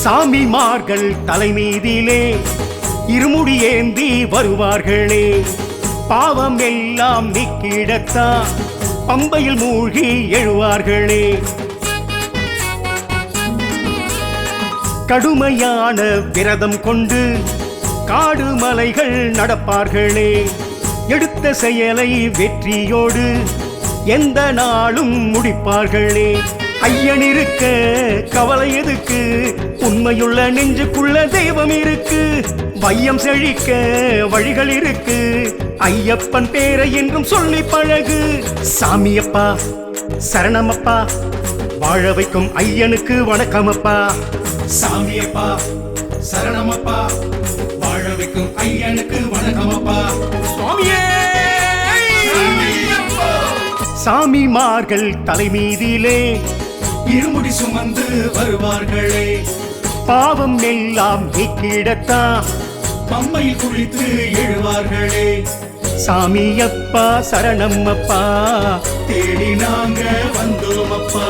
சாமிமார்கள் தலைமீதிலே இருமுடி ஏந்தி வருவார்களே, பாவம் எல்லாம் நீக்கிடத்தான் பம்பையில் மூழ்கி எழுவார்களே. கடுமையான விரதம் கொண்டு காடு மலைகள் நடப்பார்களே, எடுத்த செயலை வெற்றியோடு எந்த நாளும் முடிப்பார்களே. ஐயன் இருக்க கவலை எதுக்கு, உண்மையுள்ள நெஞ்சுக்குள்ள தெய்வம் இருக்கு. வையம் செழிக்க வழிகள் இருக்கு, ஐயப்பன் பேரை என்றும் சொல்லி பழகு. சாமியப்பா சரணமப்பா, வாழ வைக்கும் ஐயனுக்கு வணக்கமப்பா. சாமியப்பா சரணமப்பா, வாழ வைக்கும் ஐயனுக்கு வணக்கமப்பா. சுவாமியே சாமிமார்கள் தலைமீதிலே இருமுடி சுமந்து வருவார்களே, பாவம் எல்லாம் நீக்கிடத்தான் பம்மையில் குளித்து எழுவார்களே. சாமியப்பா சரணமப்பா, தேடி நாங்க வந்தோமப்பா.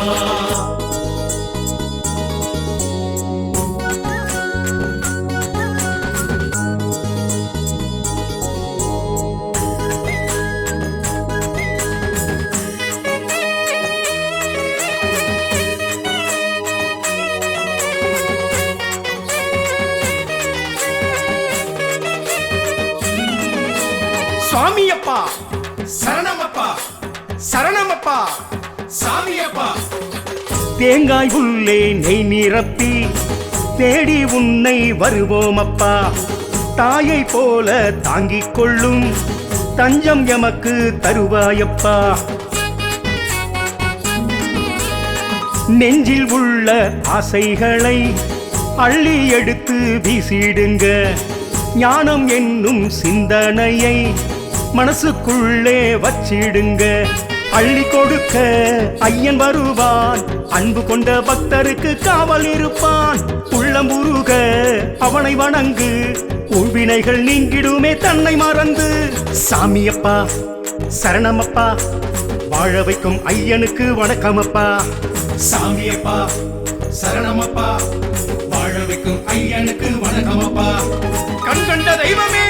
சுவாமியப்பா சரணமப்பா சரணமப்பா, சாமியப்பா. தேங்காய் உள்ளே நெய் நிரப்பி தேடி உன்னை வருவோமப்பா. தாயை போல தாங்கிக் கொள்ளும் தஞ்சம் எமக்கு தருவாயப்பா. நெஞ்சில் உள்ள ஆசைகளை அள்ளி எடுத்து வீசிடுங்க. ஞானம் என்னும் சிந்தனையை மனசுக்குள்ளே வச்சிடுங்க. அள்ளி கொடுக்க ஐயன் வருவான், அன்பு கொண்ட பக்தருக்கு காவல் இருப்பான். உள்ளம் உருக அவனை வணங்கு, உள்வினைகள் நீங்கிடுமே தன்னை மறந்து. சாமியப்பா சரணமப்பா, வாழ வைக்கும் ஐயனுக்கு வணக்கமப்பா. சாமியப்பா சரணமப்பா, வாழ வைக்கும் ஐயனுக்கு வணக்கமப்பா. கண்கண்ட தெய்வமே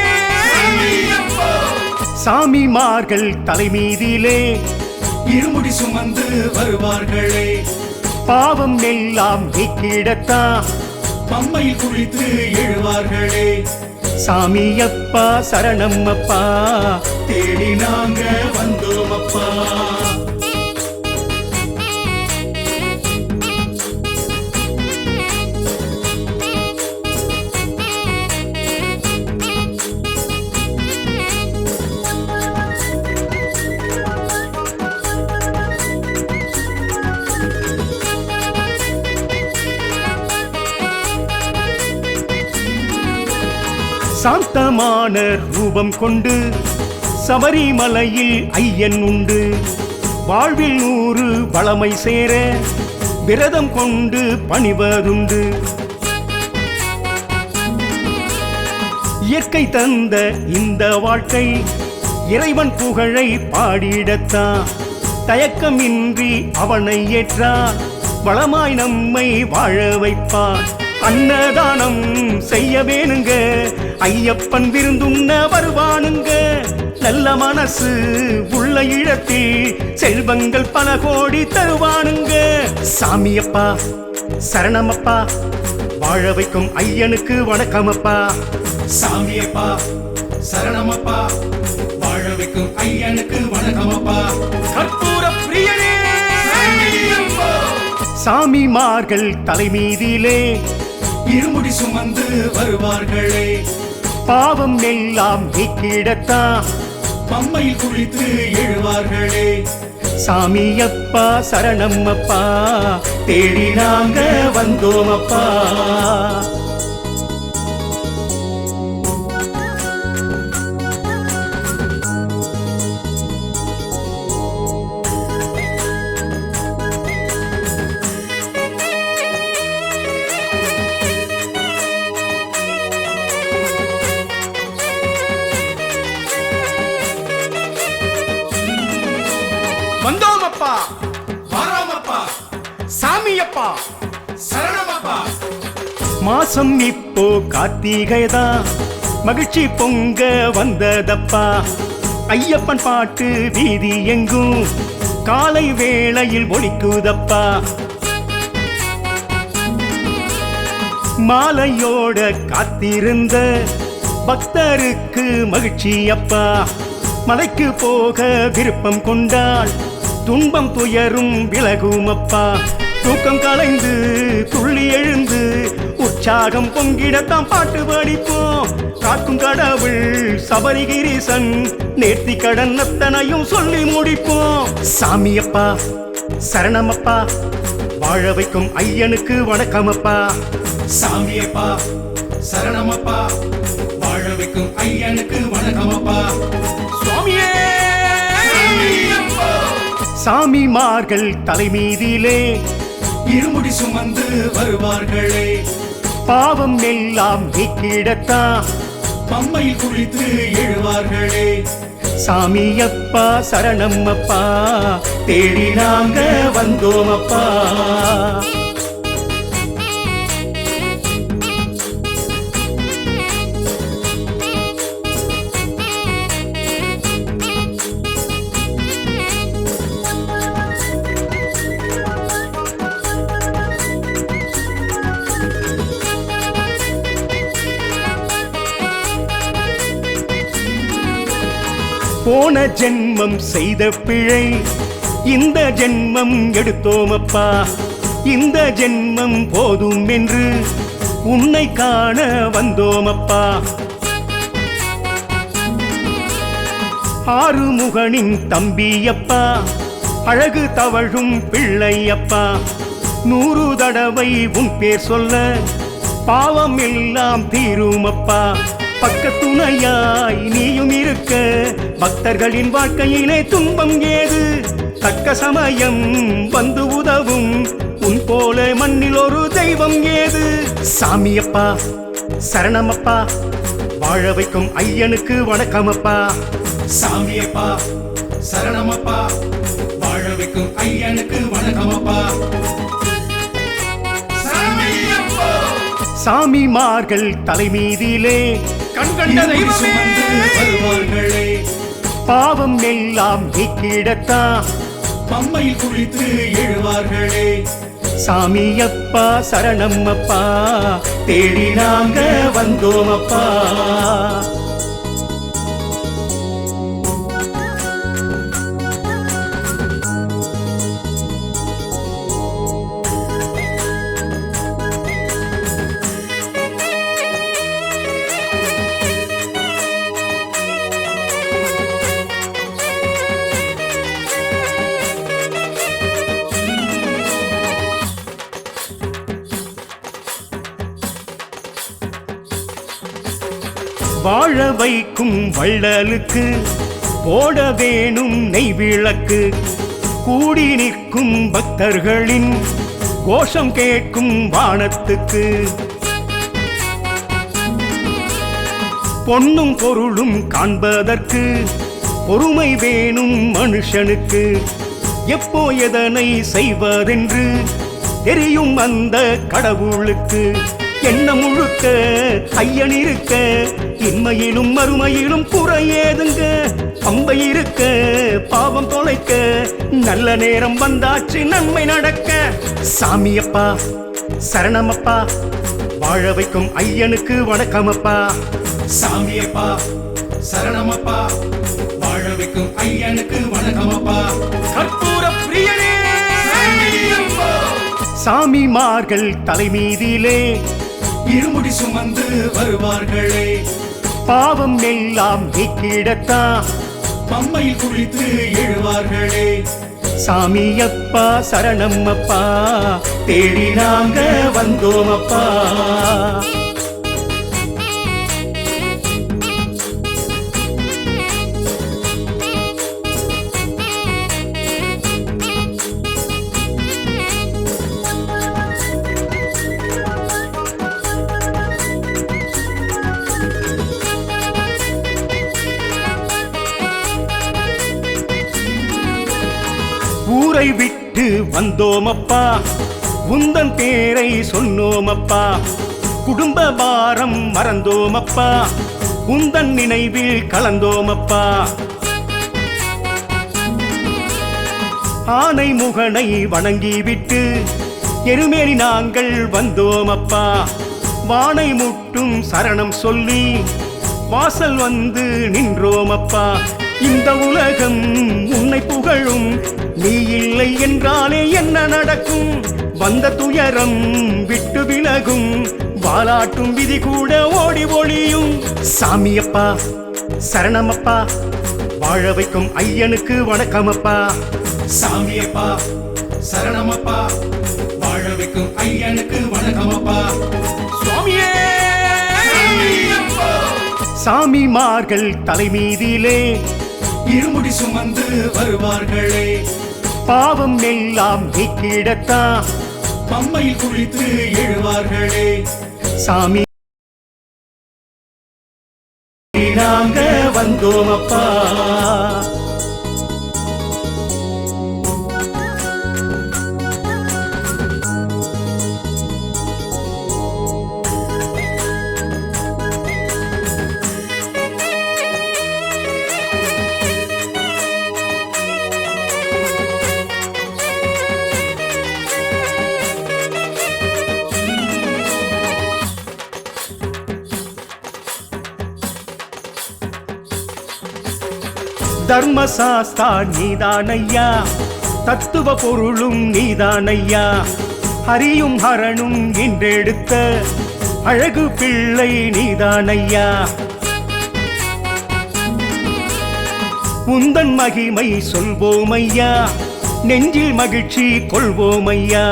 சாமிமார்கள் தலைமீதிலே இருமுடி சுமந்து வருவார்களே, பாவம் எல்லாம் நீக்கிடத்தான் பம்மையில் குளித்து எழுவார்களே. சாமியப்பா சரணமப்பா, தேடி நாங்க வந்தோமப்பா. சாந்தமான ரூபம் கொண்டு சபரிமலையில் ஐயன் உண்டு. வாழ்வில் 100 வளமை சேர விரதம் கொண்டு பணிவதுண்டு. இயற்கை தந்த இந்த வாழ்க்கை இறைவன் புகழை பாடிடத்தான் தயக்கமின்றி அவனை ஏற்றான், வளமாய் நம்மை வாழ வைப்பான். அன்னதானம் செய்ய வேணுங்க, ஐயப்பன் விருந்துண்ண வருவானுங்க. நல்ல மனசு உள்ள இடத்தில் செல்வங்கள் பல கோடி தருவானுங்க. சாமியப்பா சரணமப்பா, வாழ வைக்கும் ஐயனுக்கு வணக்கமப்பா. சாமியப்பா சரணமப்பா, வாழ வைக்கும் ஐயனுக்கு வணக்கமப்பா. கற்பூர பிரியனே சாமிமார்கள் தலைமீதிலே இருமுடி சுமந்து வருவார்களே, பாவம் எல்லாம் நீக்கிடத்தான் பம்மையில் குளித்து எழுவார்களே. சாமியப்பா சரணமப்பா, தேடி நாங்க வந்தோமப்பா. வந்தோமப்பா வரோமப்பா, சாமியப்பா சரணமப்பா. மாசம் இப்போ கார்த்திகைதான், மகிழ்ச்சி பொங்க வந்ததப்பா. ஐயப்பன் பாட்டு வீதி எங்கும் காலை வேளையில் ஒலிக்குதப்பா. மாலையோட காத்திருந்த பக்தருக்கு மகிழ்ச்சி அப்பா. மலைக்கு போக விருப்பம் கொண்டால் துன்பம் துயரும் விலகும் அப்பா. தூக்கம் கலைந்து துள்ளி எழுந்து உற்சாகம் பொங்கிடத்தான் பாட்டு படிப்போம். காக்கும் கடவுள் சபரிகிரீசன் நேர்த்தி கடன் அத்தனையும் சொல்லி முடிப்போம். சாமியப்பா சரணமப்பா, வாழ வைக்கும் ஐயனுக்கு வணக்கமப்பா. சாமியப்பா சரணமப்பா, வாழ வைக்கும் ஐயனுக்கு வணக்கமப்பா. சுவாமியே சாமிமார்கள் தலைமீதிலே இருமுடி சுமந்து வருவார்களே, பாவம் எல்லாம் நீக்கிடத்தான் பம்மையில் குளித்து எழுவார்களே. சாமியப்பா சரணம்மப்பா, தேடி நாங்க வந்தோமப்பா. போன ஜென்மம் செய்த பிழை இந்த ஜென்மம் எடுத்தோமப்பா. இந்த ஜென்மம் போதும் என்று உன்னை காண வந்தோமப்பா. ஆறுமுகனின் தம்பியப்பா, அழகு தவழும் பிள்ளையப்பா. 100 தடவை உன் பேர் சொல்ல பாவம் எல்லாம் தீருமப்பா. பக்கத்துணையாய் நீயும் இருக்க பக்தர்களின் வாழ்க்கையிலே துன்பம் ஏது. தக்க சமயம் வந்து உதவும் உன் போல மண்ணில் ஒரு தெய்வம் ஏது. சாமியப்பா சரணமப்பா, வாழ வைக்கும் ஐயனுக்கு வணக்கமப்பா. சாமியப்பா சரணமப்பா, வாழ வைக்கும் ஐயனுக்கு வணக்கமப்பா. சாமியப்பா சாமிமார்கள் தலைமீதிலே கண்கண்ட இருமுடி தெய்வமே சுமந்து வருவார்களே, பாவம் எல்லாம் நீக்கிடத்தான் பம்மையில் குளித்து எழுவார்களே. சாமியப்பா சரணம்மப்பா, தேடி நாங்க வந்தோமப்பா. வாழ வைக்கும் வள்ளலுக்கு போட வேணும் நெய் விளக்கு. கூடி நிற்கும் பக்தர்களின் கோஷம் கேட்கும் வானத்துக்கு. பொன்னும் பொருளும் காண்பதற்கு பொறுமை வேணும் மனுஷனுக்கு. எப்போ எதனை செய்வதென்று தெரியும் அந்த கடவுளுக்கு. என்ன முழுக்க ஐயன் இருக்க, இன்மையிலும் மறுமையிலும் குறையேதுங்க. பம்பை இருக்க பாவம் தொலைக்க, நல்ல நேரம் வந்தாச்சு நன்மை நடக்க. சாமியப்பா சரணமப்பா, வாழ வைக்கும் ஐயனுக்கு வணக்கமப்பா. சாமியப்பா சரணமப்பா, வாழ வைக்கும் ஐயனுக்கு வணக்கமப்பா. கற்பூர பிரியனே சாமிமார்கள் தலைமீதிலே இருமுடி சுமந்து வருவார்களே, பாவம் எல்லாம் நீக்கிடத்தான் பம்மையில் குளித்து எழுவார்களே. சாமியப்பா சரணம்மப்பா, தேடி நாங்க வந்தோமப்பா. ஊரை விட்டு வந்தோமப்பா, உந்தன் பேரை சொன்னோமப்பா. குடும்ப பாரம் மறந்தோமப்பா, உந்தன் நினைவில் கலந்தோமப்பா. ஆனை முகனை வணங்கிவிட்டு எருமேலி நாங்கள் வந்தோமப்பா. வானை முட்டும் சரணம் சொல்லி வாசல் வந்து நின்றோமப்பா. இந்த உலகம் உன்னை புகழும், நீ இல்லை என்றாலே என்ன நடக்கும்? வந்த துயரம் விட்டு விலகும், வாலாட்டும் விதி கூட ஓடி ஒளியும். சாமியப்பா சரணமப்பா, வாழ வைக்கும் ஐயனுக்கு வணக்கமப்பா. சாமியப்பா சரணமப்பா, வாழ வைக்கும் ஐயனுக்கு வணக்கமப்பா. சுவாமியே! சாமிமார்கள் தலைமீதிலே இருமுடி சுமந்து வருவார்களே, பாவம் எல்லாம் நீக்கிடத்தான் பம்மையில் குளித்து எழுவார்களே. சாமி நாங்க வந்தோமப்பா. தர்மசாஸ்தா நீதானையா, தத்துவ பொருளும் நீதானையா. ஹரியும் ஹரனும் என்றெடுத்த அழகு பிள்ளை நீதானையா. உந்தன் மகிமை சொல்வோமையா, நெஞ்சில் மகிழ்ச்சி கொள்வோமையா.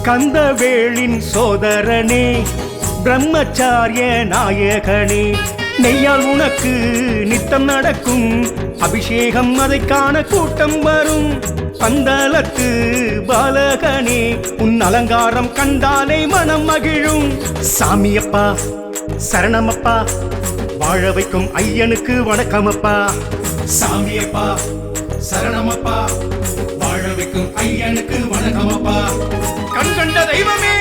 கந்தவேளின் சோதரனே, பிரம்மச்சாரிய நாயகனே, நெய்யால் உனக்கு நித்தம் நடக்கும் அபிஷேகம், அதை காண கூட்டம் வரும். பந்தலத்து பாலகனே, உன் அலங்காரம் கண்டாலே மனம் மகிழும். சாமியப்பா சரணமப்பா, வாழ வைக்கும் ஐயனுக்கு வணக்கமப்பா. சாமியப்பா சரணமப்பா, வாழ வைக்கும் ஐயனுக்கு வணக்கமப்பா. கண்கண்ட தெய்வமே!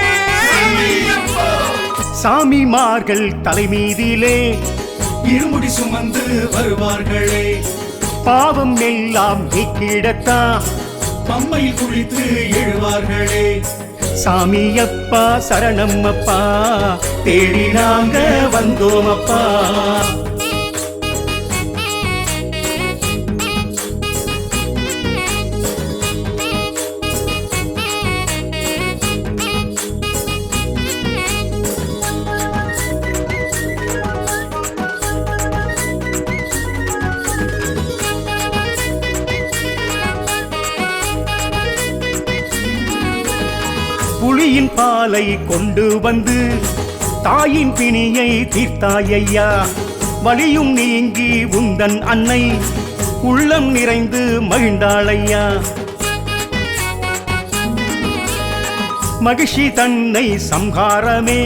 சாமிமார்கள் தலைமீதிலே இருமுடி சுமந்து வருவார்களே, பாவம் எல்லாம் நீக்கிடத்தான் பம்மையில் குளித்து எழுவார்களே. சாமியப்பா சரணம்மப்பா, தேடி நாங்க வந்தோமப்பா. புலியின் பாலை கொண்டு வந்து தாயின் பிணியை தீர்த்தாயையா. வலியும் நீங்கி உந்தன் அன்னை உள்ளம் நிறைந்து மகிழ்ந்தாளையா. மகிழ்ச்சி தன்னை சம்ஹாரமே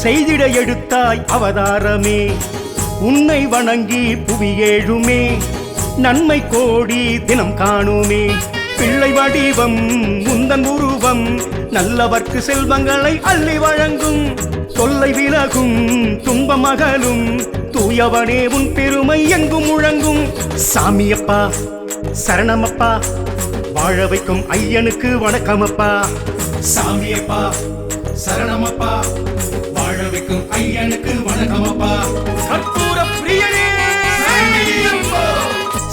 செய்திட எடுத்தாய் அவதாரமே. உன்னை வணங்கி புவியேழுமே நன்மை கோடி தினம் காணுமே. பிள்ளை வடிவம் முந்தன் உருவம், நல்லவர்க்கு செல்வங்களை அள்ளி வழங்கும். தொல்லை விலகும் துன்பம் அகலும், தூயவனே உன் பெருமை எங்கும் முழங்கும். சாமியப்பா சரணமப்பா, வாழ வைக்கும் ஐயனுக்கு வணக்கமப்பா. சாமியப்பா சரணமப்பா, வாழ வைக்கும் ஐயனுக்கு வணக்கமப்பா. கற்பூர பிரியனே!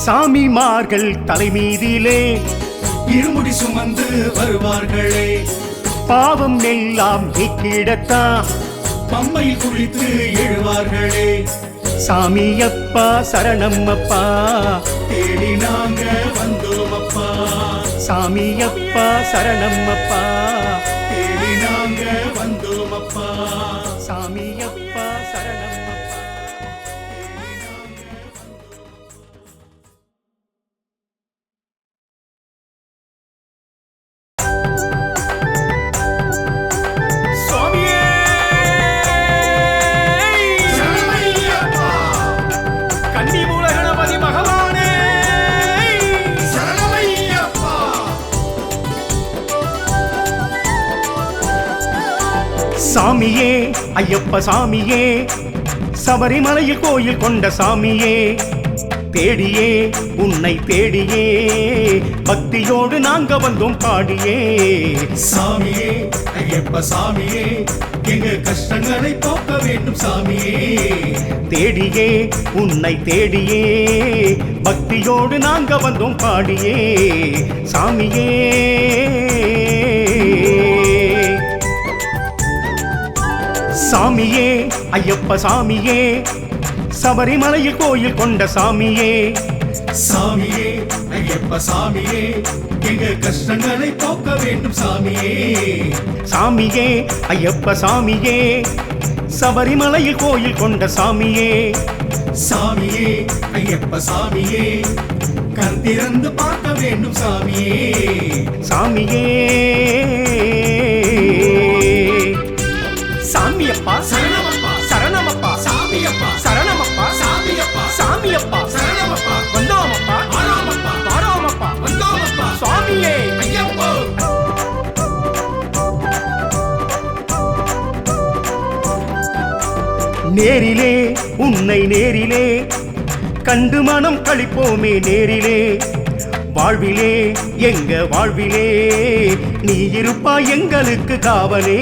சாமிமார்கள் தலைமீதிலே இருமுடி சுமந்து வருவார்களே, பாவம் எல்லாம் நீக்கிடத்தான் பம்மையில் குளித்து எழுவார்களே. சாமியப்பா சரணம்மப்பா, தேடி நாங்க வந்தோமப்பா. சாமியப்பா சரணம்மப்பா, தேடி நாங்க வந்தோமப்பா. சாமியப்பா சரணம்மப்பா. சுவாமியே! கன்னிமூல கணபதி பகவானே! சாமியே ஐயப்ப சாமியே சபரிமலையில் கோயில் கொண்ட சாமியே தேடியே உன்னை தேடியே பக்தியோடு நாங்க வந்தோம் பாடியே சாமியே ஐயப்ப சாமியே எங்க கஷ்டங்களை போக்க வேண்டும் சாமியே தேடியே உன்னை தேடியே பக்தியோடு நாங்க வந்தோம் பாடியே சாமியே சாமியே ஐயப்ப சாமியே சபரிமலையில் கோயில் கொண்ட சாமியே சாமியே ஐயப்ப சாமியே எங்க கஷ்டங்களை போக்க வேண்டும் சாமியே சாமியே ஐயப்ப சாமியே சபரிமலையில் கோயில் கொண்ட சாமியே சாமியே ஐயப்ப சாமியே கண் திறந்து பார்க்க வேண்டும் சாமியே சாமியே சாமியப்பா சரணமப்பா சரணமப்பா சாமியப்பா சரணமப்பா சாமியப்பா சாமியப்பா சரணமப்பா வந்தோமப்பா ஆராமப்பா வாரோமப்பா வந்தோமப்பா சுவாமியே ஐயப்போ நேரிலே உன்னை நேரிலே கண்டு மனம் கழிப்போமே நேரிலே வாழ்விலே எங்க வாழ்விலே நீ இருப்பாய் எங்களுக்கு காவலே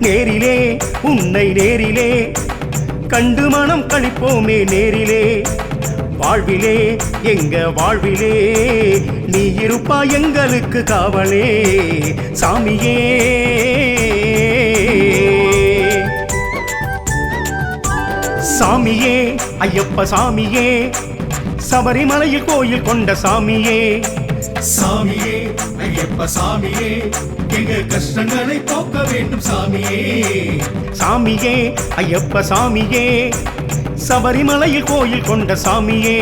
நேரிலே உன்னை நேரிலே கண்டு மனம் கழிப்போமே நேரிலே வாழ்விலே எங்க வாழ்விலே நீ இருப்பாய் எங்களுக்கு காவலே சாமியே சாமியே ஐயப்ப சாமியே சபரிமலையில் கோயில் கொண்ட சாமியே சாமியே ஐயப்ப சாமியே எங்க கஷ்டங்களை போக்க வேண்டும் சாமியே சாமியே ஐயப்ப சாமியே சபரிமலையில் கோயில் கொண்ட சாமியே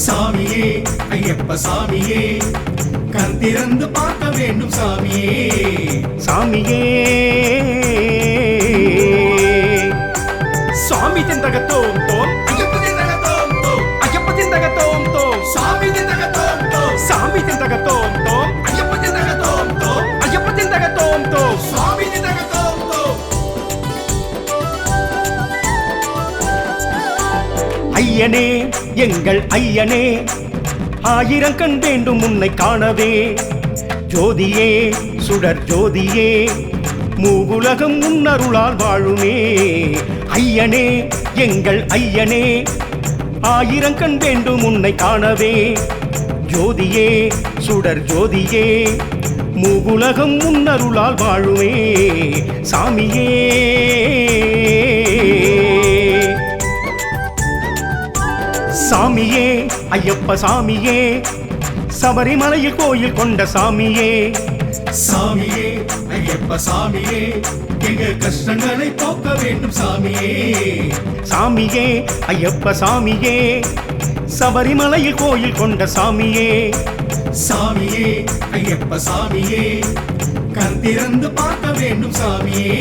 சாமியே ஐயப்ப சாமியே கண் திறந்து பார்க்க வேண்டும் சாமியே சாமியே சுவாமி திந்தகத்தோம் தோம் ஐயப்ப திண்டகத்தோம் தோம் ஐயப்ப திந்தகத்தோம் தோம் சாமி திண்டகத்தோம் தோம் சாமி திந்தகத்தோம் தோம் ஐயப்ப திண்டகத்தோம் தோம் ஐயப்ப திந்தகத்தோம் தோம் சுவாமி திண்டகத்தோம் தோம் ஐயனே எங்கள் ஐயனே ஆயிரம் கண் வேண்டும் உன்னை காணவே ஜோதியே சுடர் ஜோதியே மூவுலகம் உன்னருளால் வாழுமே ஐயனே எங்கள் ஐயனே ஆயிரம் கண் வேண்டும் உன்னை காணவே ஜோதியே சுடர் ஜோதியே மூவுலகம் உன்னருளால் வாழுமே சாமியே சாமியே ஐயப்ப சாமியே சபரிமலையில் கோயில் கொண்ட சாமியே சாமியே ஐயப்ப சாமியே எங்க கஷ்டங்களை போக்க வேண்டும் சாமியே சாமியே ஐயப்ப சாமியே சபரிமலையில் கோயில் கொண்ட சாமியே சாமியே ஐயப்ப சாமியே கண் திறந்து பார்க்க வேண்டும் சாமியே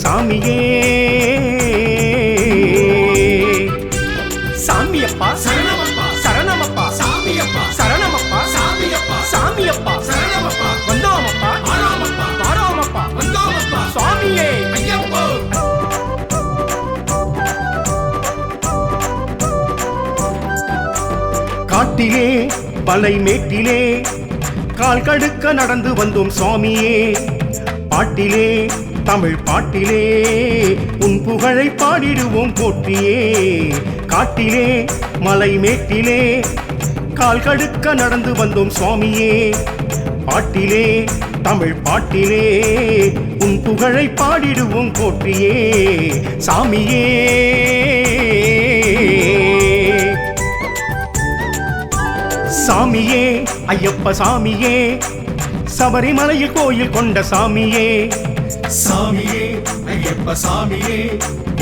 சாமியே சாமியப்பா சரணமப்பா சரணமப்பா சாமியப்பா சரணமப்பா சாமியப்பா சாமியப்பா சரணமப்பா வந்தோமப்பா ஆராமப்பா வாரோமப்பா வந்தோமப்பா சுவாமியே ஐயப்போ காட்டிலே பலை மேட்டிலே கால் கடுக்க நடந்து வந்தோம் சுவாமியே பாட்டிலே தமிழ் பாட்டிலே உன் புகழை பாடிடுவோம் போற்றியே காட்டிலே மலை மேட்டிலே கால் கடுக்க நடந்து வந்தோம் சுவாமியே பாட்டிலே தமிழ் பாட்டிலே உன் புகழை பாடிடுவோம் போற்றியே சாமியே சாமியே ஐயப்ப சாமியே சபரிமலையில் கோயில் கொண்ட சாமியே சாமியே ஐயப்ப சாமியே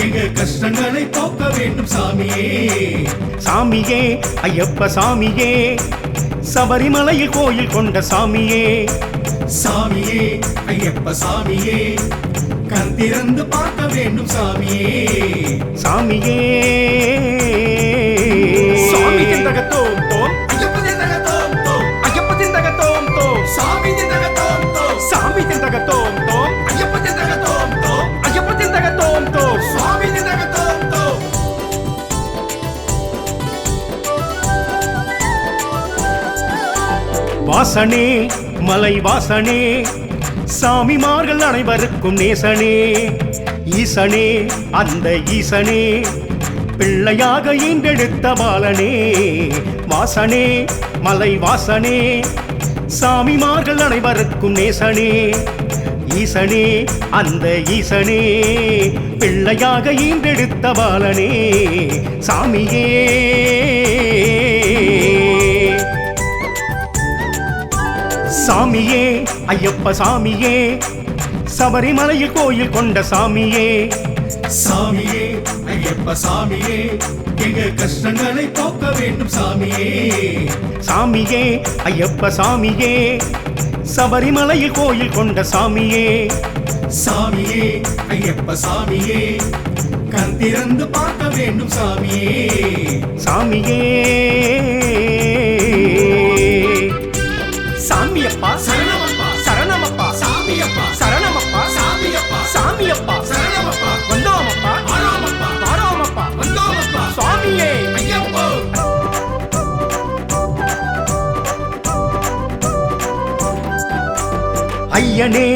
எங்க கஷ்டங்களை போக்க வேண்டும் சாமியே சாமியே ஐயப்ப சாமியே சபரிமலையில் கோயில் கொண்ட சாமியே சாமியே ஐயப்ப சாமியே கண் திறந்து பார்க்க வேண்டும் சாமியே சாமியே சுவாமி திந்தகத்தோம் தோம் ஐயப்ப திண்டகத்தோம் தோம் ஐயப்ப திந்தகத்தோம் தோம் சாமி திண்டகத்தோம் தோம் சாமி திந்தகத்தோம் தோம் ஐயப்ப திண்டகத்தோம் தோம் வாசனே மலை வாசனே சாமிமார்கள் அனைவருக்கும் நேசனே ஈசனே அந்த ஈசனே பிள்ளையாக ஈண்டெடுத்த பாலனே வாசனே மலை வாசனே சாமிமார்கள் அனைவருக்கும் நேசனே ஈசனே அந்த ஈசனே பிள்ளையாக ஈண்டெடுத்த பாலனே சாமியே சாமியே ஐயப்ப சாமியே சபரிமலையில் கோயில் கொண்ட சாமியே சாமியே ஐயப்ப சாமியே எங்க கஷ்டங்களை போக்க வேண்டும் சாமியே சாமியே ஐயப்ப சாமியே சபரிமலையில் கோயில் கொண்ட சாமியே சாமியே ஐயப்ப சாமியே கண் திறந்து பார்க்க வேண்டும் சாமியே சாமியே சாமியப்பா சரணமப்பா சரணமப்பா சாமியப்பா சரணமப்பா சாமியப்பா சாமியப்பா சரணமப்பா வந்தோமப்பா ஆராமப்பா வாரோமப்பா வந்தோமப்பா சுவாமியே ஐயப்போ ஐயனே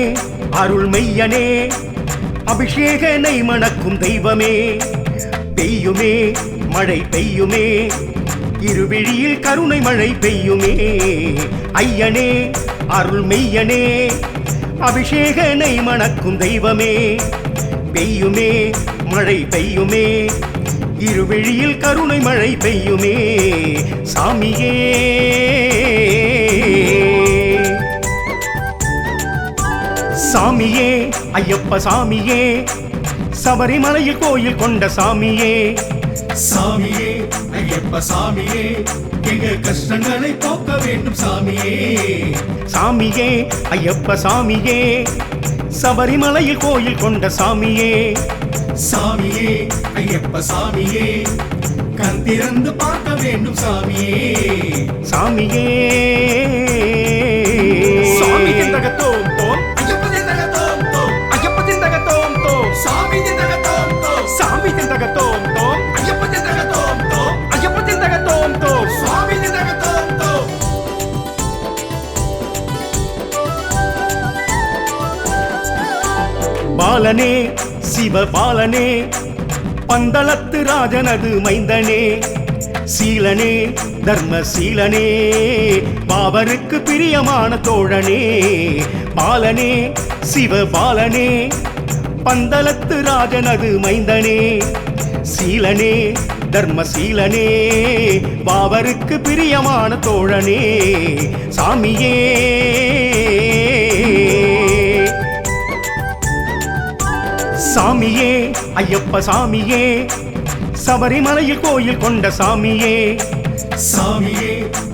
அருள் மெய்யனே அபிஷேகனை மணக்கும் தெய்வமே பெய்யுமே மழை பெய்யுமே இருவிழியில் கருணை மழை பெய்யுமே ஐயனே அருள் மெய்யனே அபிஷேகனை மணக்கும் தெய்வமே பெய்யுமே மழை பெய்யுமே இருவிழியில் கருணை மழை பெய்யுமே சாமியே சாமியே ஐயப்ப சாமியே சபரிமலையில் கோயில் கொண்ட சாமியே சாமியே ஐயப்ப சாமியே எங்க கஷ்டங்களை போக்க வேண்டும் சாமியே சாமியே ஐயப்ப சாமியே சபரிமலையில் கோயில் கொண்ட சாமியே சாமியே ஐயப்ப சாமியே கண் திறந்து பார்க்க வேண்டும் சாமியே சாமியே சுவாமி திந்தகத்தோம் தோம் ஐயப்ப திந்தகத்தோம் தோம் ஐயப்ப திந்தகத்தோம் தோம் சாமி திந்தகத்தோம் தோம் சாமி திந்தகத்தோம் தோம் ஐயப்ப திந்தகத்தோம் தோம் ஐயப்ப திந்தகத்தோம் தோம் சுவாமி திந்தகத்தோம் தோம் பாலனே சிவபாலனே பந்தளத்து ராஜனது மைந்தனே சீலனே தர்மசீலனே பாவருக்கு பிரியமான தோழனே பாலனே சிவபாலனே பந்தளத்து ராஜனது மைந்தனே சீலனே தர்மசீலனே பாவருக்கு பிரியமான தோழனே சாமியே சாமியே ஐயப்ப சாமியே சபரிமலையில் கோயில் கொண்ட சாமியே சாமியே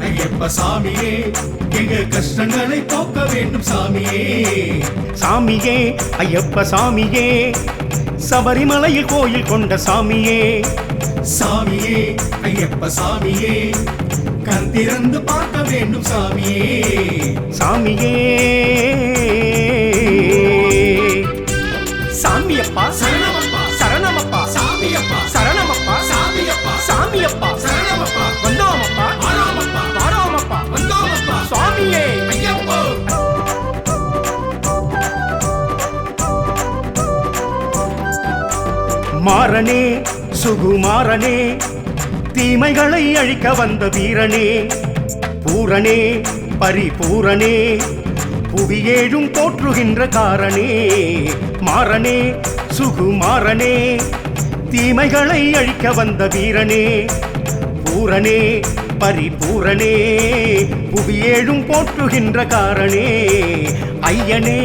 ஐயப்ப சாமியே எங்க கஷ்டங்களை போக்க வேண்டும் சாமியே சாமியே ஐயப்ப சாமியே சபரிமலையில் கோயில் கொண்ட சாமியே சாமியே ஐயப்ப சாமியே கண் திறந்து பார்க்க வேண்டும் சாமியே சாமியே சாமியப்பா சரணமப்பா சரணமப்பா சாமியப்பா சரணமப்பா சாமியப்பா சாமியப்பா சரணமப்பா வந்தோமப்பா ஆராமப்பா வாரோமப்பா வந்தோமப்பா சுவாமியே ஐயப்போ மாறனே சுகுமாரனே தீமைகளை அழிக்க வந்த வீரனே பூரணே பரிபூரணே புவியேழும் போற்றுகின்ற காரணே மாறனே சுகுமாரனே தீமைகளை அழிக்க வந்த வீரனே பூரணே பரிபூரணே புவியேழும் போற்றுகின்ற காரணே ஐயனே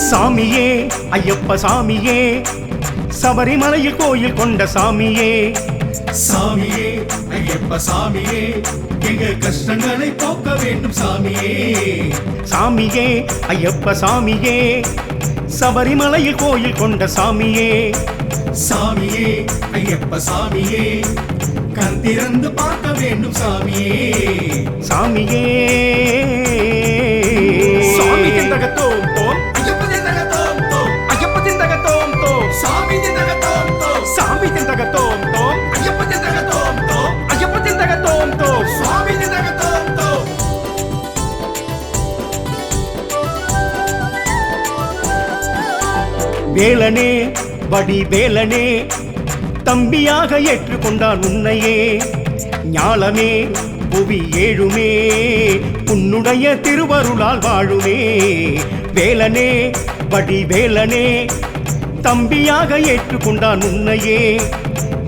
சாமியே ஐயப்ப சாமியே சபரிமலையில் கோயில் கொண்ட சாமியே சாமியே ஐயப்ப சாமியே எங்க கஷ்டங்களை போக்க வேண்டும் சாமியே சாமியே ஐயப்ப சாமியே சபரிமலையில் கோயில் கொண்ட சாமியே சாமியே ஐயப்ப சாமியே கண் திறந்து பார்க்க வேண்டும் சாமியே சாமியே சுவாமி திந்தகத்தோம் தோம் ஐயப்ப திந்தகத்தோம் தோம் ஐயப்ப திந்தகத்தோம் தோம் சாமி திந்தகத்தோம் தோம் சாமி திந்தகத்தோம் தோம் ஐயப்ப திந்தகத்தோம் வேலனே வடிவேலனே தம்பியாக ஏற்றுக்கொண்டான் உன்னையே ஞாலமே புவி ஏழுமே உன்னுடைய திருவருளால் வாழுமே வேலனே வடிவேலனே தம்பியாக ஏற்றுக்கொண்டான் உன்னையே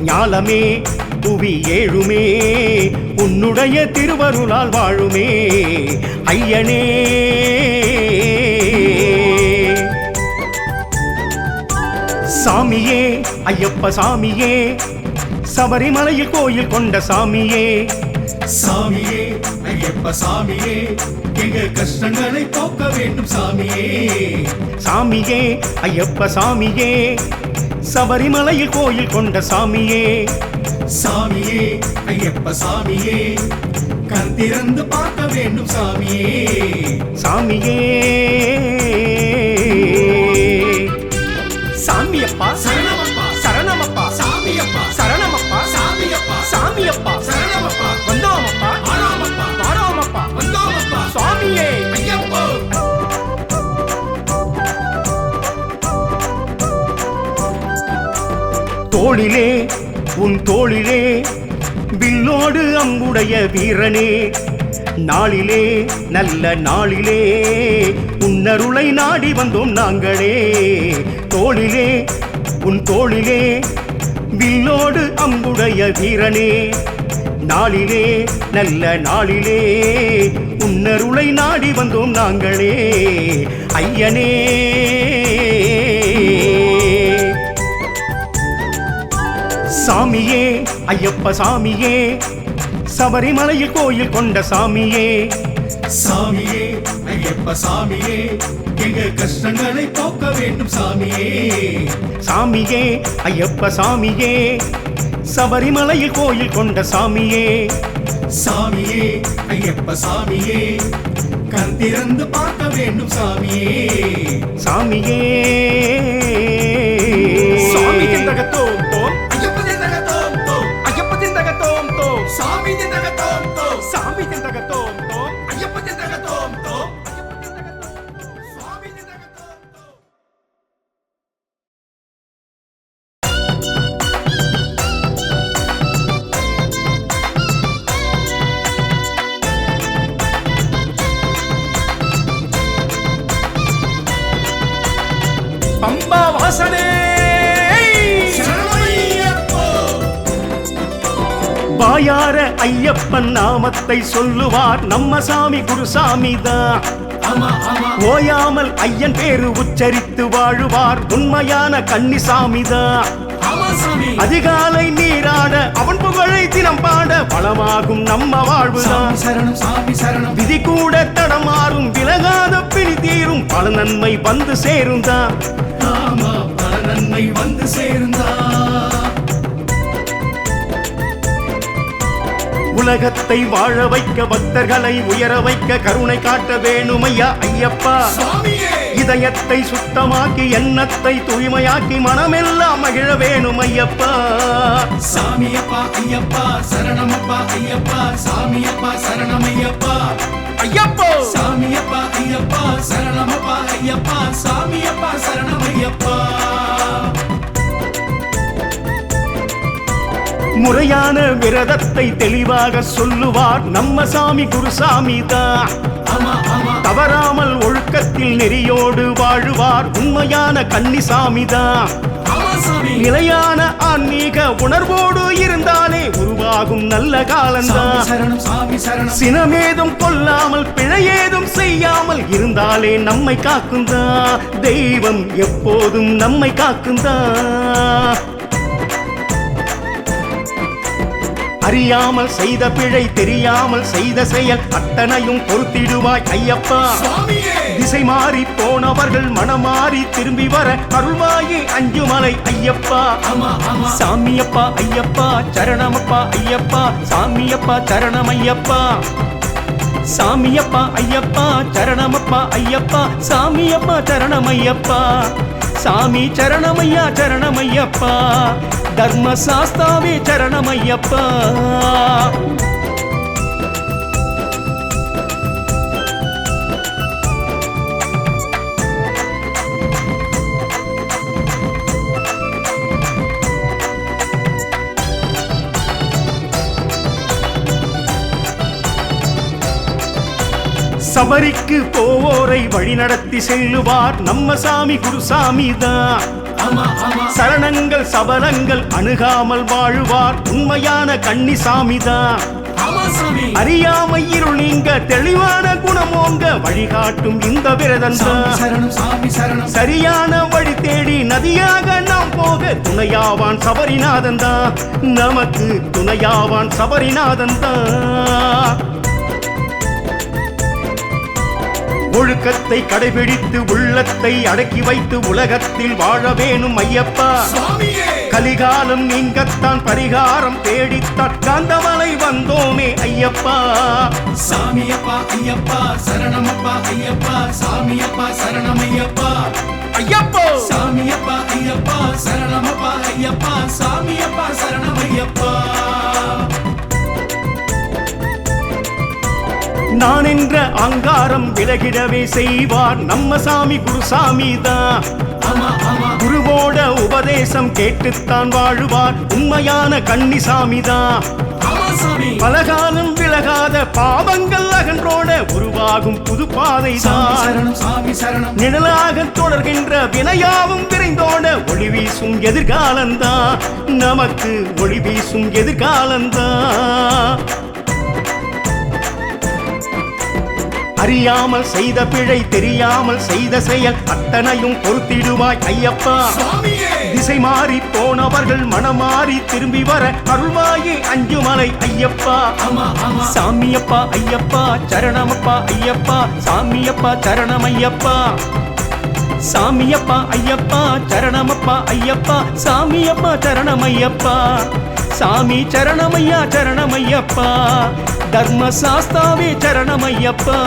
ஞாலமே புவி ஏழுமே உன்னுடைய திருவருளால் வாழுமே ஐயனே சாமியே ஐயப்ப சாமியே சபரிமலையில் கோயில் கொண்ட சாமியே சாமியே ஐயப்ப சாமியே எங்க கஷ்டங்களை போக்க வேண்டும் சாமியே சாமியே ஐயப்ப சாமியே சபரிமலையில் கோயில் கொண்ட சாமியே சாமியே ஐயப்ப சாமியே கண் திறந்து பார்க்க வேண்டும் சாமியே சாமியே சாமியப்பா சரணமப்பா சரணமப்பா சாமியப்பா சரணமப்பா சாமியப்பா சாமியப்பா சரணமப்பா வந்தோமப்பா ஆறாமப்பா வாரோமப்பா வந்தோமப்பா சுவாமியே ஐயப்போ தோளிலே உன் தோளிலே வில்லோடு அம்புடைய வீரனே நாளிலே நல்ல நாளிலே உன்னருளை நாடி வந்தோம் நாங்களே தோளிலே உன் தோளிலே வில்லோடு அம்புடைய வீரனே நாளிலே நல்ல நாளிலே உன்னருளை நாடி வந்தோம் நாங்களே ஐயனே சாமியே ஐயப்ப சாமியே சபரிமலையில் கோயில் கொண்ட சாமியே சாமியே ஐயப்ப சாமியே எங்க கஷ்டங்களை போக்க வேண்டும் சாமியே சாமியே ஐயப்ப சாமியே சபரிமலையில் கோயில் கொண்ட சாமியே சாமியே ஐயப்ப சாமியே கண் திறந்து பார்க்க வேண்டும் சாமியே சாமியே சாமி திந்தகத்தோம் தோம் ஐயப்ப திண்டகத்தோம் தோம் ஐயப்ப திந்தகத்தோம் தோம் சாமி திண்டகத்தோம் தோம் சாமி திந்தகத்தோம் தோம் ஐயப்ப திண்டகத்தோம் தோம் சுவாமி திண்டகத்தோம் தோம் பம்பா வாசனே சரணமையப்போ வாயார ஐயப்பன் நாமத்தை சொல்லுவார் நம்ம சாமி குருசாமி தான் ஆமா ஆமா ஓயாமல் ஐயன் பேரு உச்சரித்து வாழுவார் உண்மையான கன்னிசாமி தான் ஆமா சாமி அதிகாலை நீராட அவன் புகழை தினம் பாட பலமாகும் நம்ம வாழ்வுதான் சாமி சரணம் சாமி சரணம் விதி கூட தடமாறும் விலகாத பிணி தீரும் பல நன்மை வந்து சேரும் தான் ஆமா பல நன்மை வந்து சேர்ந்தா உலகத்தை வாழ வைக்க பக்தர்களை உயர வைக்க கருணை காட்ட வேணுமையா ஐயப்பா சுவாமியே இதயத்தை சுத்தமாக்கி எண்ணத்தை தூய்மையாக்கி மனமெல்லாம் மகிழ வேணும் ஐயப்பா சாமியப்பா ஐயப்பா சரணமப்பா ஐயப்பா சாமியப்பா சரணமையப்பா ஐயப்போ சாமியப்பா ஐயப்பா சரணமப்பா ஐயப்பா சாமியப்பா சரணமையப்பா முறையான விரதத்தை தெளிவாக சொல்லுவார் நம்ம சாமி குருசாமி தான் ஆமா ஆமா தவறாமல் ஒழுக்கத்தில் நெறியோடு வாழுவார் உண்மையான கன்னிசாமி தான் ஆமா சாமி நிலையான ஆன்மீக உணர்வோடு இருந்தாலே உருவாகும் நல்ல சாமி காலம்தான் சரணம் சாமி சரணம் சினமேதும் கொல்லாமல் பிழையேதும் செய்யாமல் இருந்தாலே நம்மை காக்குந்தா தெய்வம் எப்போதும் நம்மை காக்குந்தா அறியாமல் செய்த பிழை தெரியாமல் செய்த செயல் அத்தனையும் பொறுத்திடுவாய் ஐயப்பா சுவாமியே திசை மாறி போனவர்கள் மனமாறி திரும்பி வர அருள்வாயி அஞ்சுமலை ஐயப்பா ஆமா ஆமா சாமியப்பா ஐயப்பா சரணமப்பா ஐயப்பா சாமியப்பா சரணமையப்பா சாமியப்பா ஐயப்பா சரணமப்பா ஐயப்பா சாமியப்பா சரணமையப்பா சாமி சரணமையா சரணமையப்பா தர்ம சாஸ்தாவே சரணமையப்பா சபரிக்கு போவோரை வழிநடத்தி செல்லுவார் நம்ம சாமி குருசாமி தான். ஆமா ஆமா சரணங்கள் சபலங்கள் அணுகாமல் வாழுவார் உண்மையான கன்னிசாமி தான். ஆமா சாமி அறியாமை இருள் நீங்க தெளிவான குணமோங்க வழிகாட்டும் இந்த விரதம் சாமி தான். சரணம் சாமி சரணம் சரியான வழி தேடி நதியாக நாம் போக துணையாவான் சபரிநாதன் தான். நமக்கு துணையாவான் சபரிநாதன் தான். ஒழுக்கத்தை கடைபிடித்து உள்ளத்தை அடக்கி வைத்து உலகத்தில் வாழ வேணும் ஐயப்பா. சுவாமியே கலிகாலம் நீங்கத்தான் பரிகாரம் தேடித்தான் காந்தமலை வந்தோமே ஐயப்பா. சாமியப்பா ஐயப்பா சரணமப்பா ஐயப்பா சாமியப்பா சரணமையப்பா ஐயப்போ சாமியப்பா ஐயப்பா சரணமப்பா ஐயப்பா சாமியப்பா சரணமையப்பா நான் என்ற அங்காரம் விலகிடவே செய்வார் நம்ம சாமி குருசாமி தான். ஆமா ஆமா குருவோட உபதேசம் கேட்டுத்தான் வாழுவார் உண்மையான கன்னிசாமி தான். ஆமா சாமி பலகாலம் விலகாத பாவங்கள் அகன்றோட உருவாகும் புது பாதை சாமி தான். சரணம் சாமி சரணம் நிழலாக தொடர்கின்ற வினையாவும் விரைந்தோட ஒளி வீசும் எதிர்காலந்தான். நமக்கு ஒளி வீசும் எதிர்காலந்தான். அறியாமல் செய்த பிழை தெரியாமல் செய்த செயல் அத்தனையும் பொறுத்திடுவாய் ஐயப்பா. சுவாமியே திசை மாறி போனவர்கள் மனமாறி திரும்பி வர அருள்வாயே அஞ்சுமலை ஐயப்பா. ஆமா ஆமா சாமியப்பா ஐயப்பா சரணமப்பா ஐயப்பா சாமியப்பா சரணமையப்பா. சாமியப்பா ஐயப்பா சரணமப்பா ஐயப்பா சாமியப்பா சரணமையப்பா. சாமி சரணமையா சரணமையப்பா தர்ம சாஸ்தாவே சரணமையப்பா.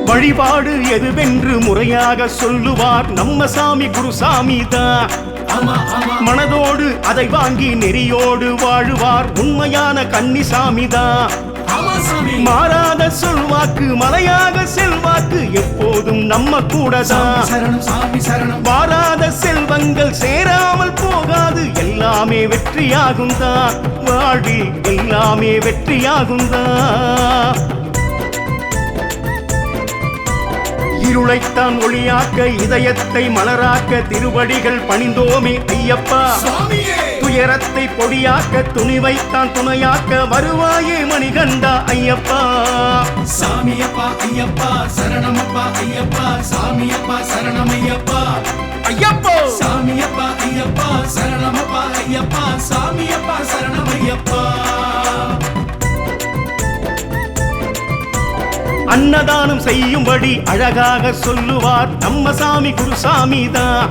வழிபாடு எதுவென்று முறையாக சொல்லுவார் நம்ம சாமி குருசாமி தான். ஆமா ஆமா மனதோடு அதை வாங்கி நெறியோடு வாழுவார் உண்மையான கன்னிசாமி தான். ஆமா சாமி மாறாத சொல்வாக்கு மலையாக செல்வாக்கு எப்போதும் நம்ம கூட சாமி தான். சரணம் சாமி சரணம் வாராத செல்வங்கள் சேராமல் போகாது எல்லாமே வெற்றியாகும் தான். வாழ்வில் எல்லாமே வெற்றியாகும் தான். இருளைத்தான் ஒளியாக்க இதயத்தை மலராக்க திருவடிகள் பணிந்தோமே ஐயப்பா. சுவாமியே துயரத்தை பொடியாக்க துணிவைத்தான் துணையாக்க வருவாயே மணிகண்டா ஐயப்பா. சாமியப்பா ஐயப்பா சரணமப்பா ஐயப்பா சாமியப்பா சரணமையப்பா ஐயப்போ சாமியப்பா ஐயப்பா சரணமப்பா ஐயப்பா சாமியப்பா சரணமையப்பா அன்னதானம் செய்யும்படி அழகாக சொல்லுவார் நம்ம சாமி குருசாமி தான்.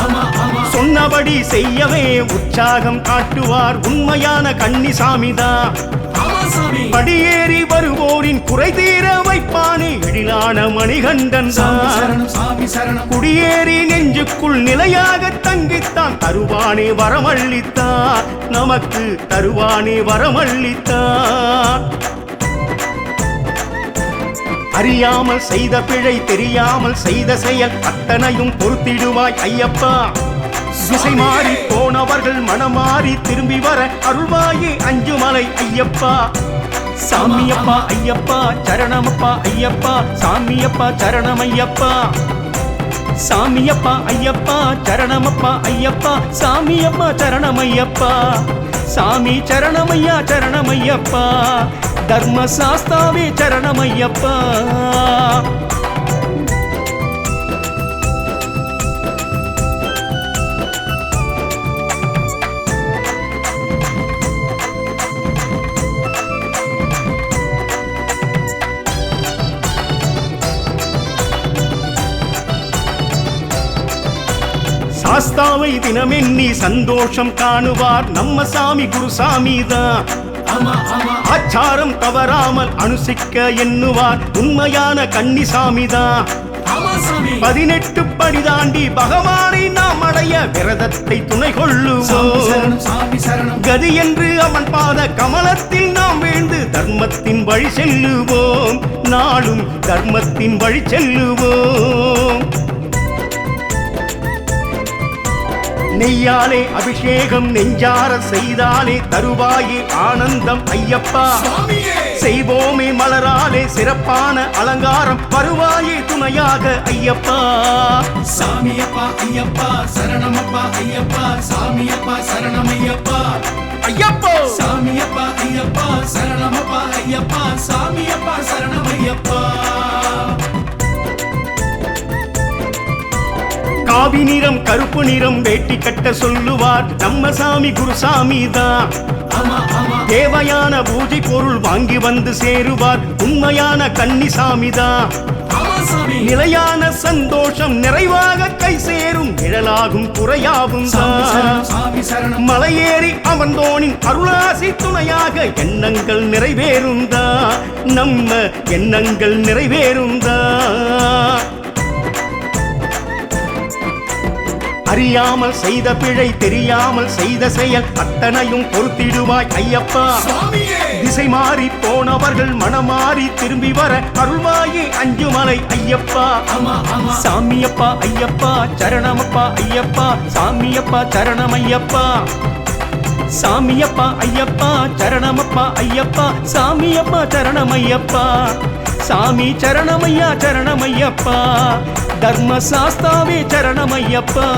ஆமா ஆமா சொன்னபடி செய்யவே உற்சாகம் காட்டுவார் உண்மையான கன்னிசாமி தான். ஆமா சாமி படியேறி வருவோரின் குறை தீர வைப்பானே எழிலான மணிகண்டன் சாமி தான். சரணம் சாமி சரணம் குடியேறி நெஞ்சுக்குள் நிலையாக தங்கித்தான் தருவானே வரமள்ளித்தான். நமக்கு தருவானே வரமள்ளித்தான். அறியாமல் செய்த பிழை தெரியாமல் செய்த செயல் அத்தனையும் பொறுத்திடுவாய் ஐயப்பா. திசை மாறி போனவர்கள் மனமாறி திரும்பி வர அருள்வாயே அஞ்சுமலை ஐயப்பா. சாமியப்பா ஐயப்பா சரணமப்பா ஐயப்பா சாமியப்பா சரணமையப்பா. சாமியப்பா ஐயப்பா சரணமப்பா ஐயப்பா சாமியப்பா சரணமையப்பா. சாமி சரணமையா சரணமையப்பா தர்ம சாஸ்தாவே சரணமையப்பா. சாஸ்தாவை தினமெண்ணி சந்தோஷம் காணுவார் நம்ம சாமி குருசாமி தான். ஆமா ஆமா ஆச்சாரம் தவறாமல் அனுசிக்க எண்ணுவார் உண்மையான கன்னிசாமி தான். ஆமா சாமி சாமி 18 படி தாண்டி பகவானை நாம் அடைய விரதத்தை துணை சாமி கொள்ளுவோம். சரணம் சாமி சரணம் கதி என்று அவன் பாத கமலத்தில் நாம் வீழ்ந்து தர்மத்தின் வழி செல்லுவோம். நாளும் தர்மத்தின் வழி செல்லுவோம். நெய்யாலே அபிஷேகம் நெஞ்சார செய்தாலே தருவாயே ஆனந்தம் ஐயப்பா. சுவாமியே செய்வோமே மலராலே சிறப்பான அலங்காரம் வருவாயே துணையாக ஐயப்பா. சாமியப்பா ஐயப்பா சரணமப்பா ஐயப்பா சாமியப்பா சரணமையப்பா ஐயப்போ சாமியப்பா ஐயப்பா சரணமப்பா ஐயப்பா சாமியப்பா சரணமையப்பா காவி நிறம் கருப்பு நிறம் வேட்டி கட்ட சொல்லுவார் நம்ம சாமி குருசாமி தான். ஆமா ஆமா தேவையான பூஜை பொருள் வாங்கி வந்து சேருவார் உண்மையான கன்னிசாமி தான். ஆமா சாமி நிலையான சந்தோஷம் நிறைவாக கை சேரும் நிழலாகும் குறையாகும் சாமி தான். சரணம் சாமி சரணம் மலையேறி அமர்ந்தோனின் அருளாசி துணையாக எண்ணங்கள் நிறைவேறுந்தா. நம்ம எண்ணங்கள் நிறைவேறுந்தா. அறியாமல் செய்த பிழை தெரியாமல் செய்த செயல் அத்தனையும் பொறுத்திடுவாய் ஐயப்பா. சுவாமியே திசை மாறி போனவர்கள் மனமாறி திரும்பி வர அருள்வாயே அஞ்சுமலை ஐயப்பா. ஆமா ஆமா சாமியப்பா ஐயப்பா சரணமப்பா ஐயப்பா சாமியப்பா சரணமையப்பா. சாமியப்பா ஐயப்பா சரணமப்பா ஐயப்பா சாமியப்பா சரணமையப்பா. சாமி சரணமையா சரணமையப்பா தர்ம சாஸ்தாவே சரணமையப்பா.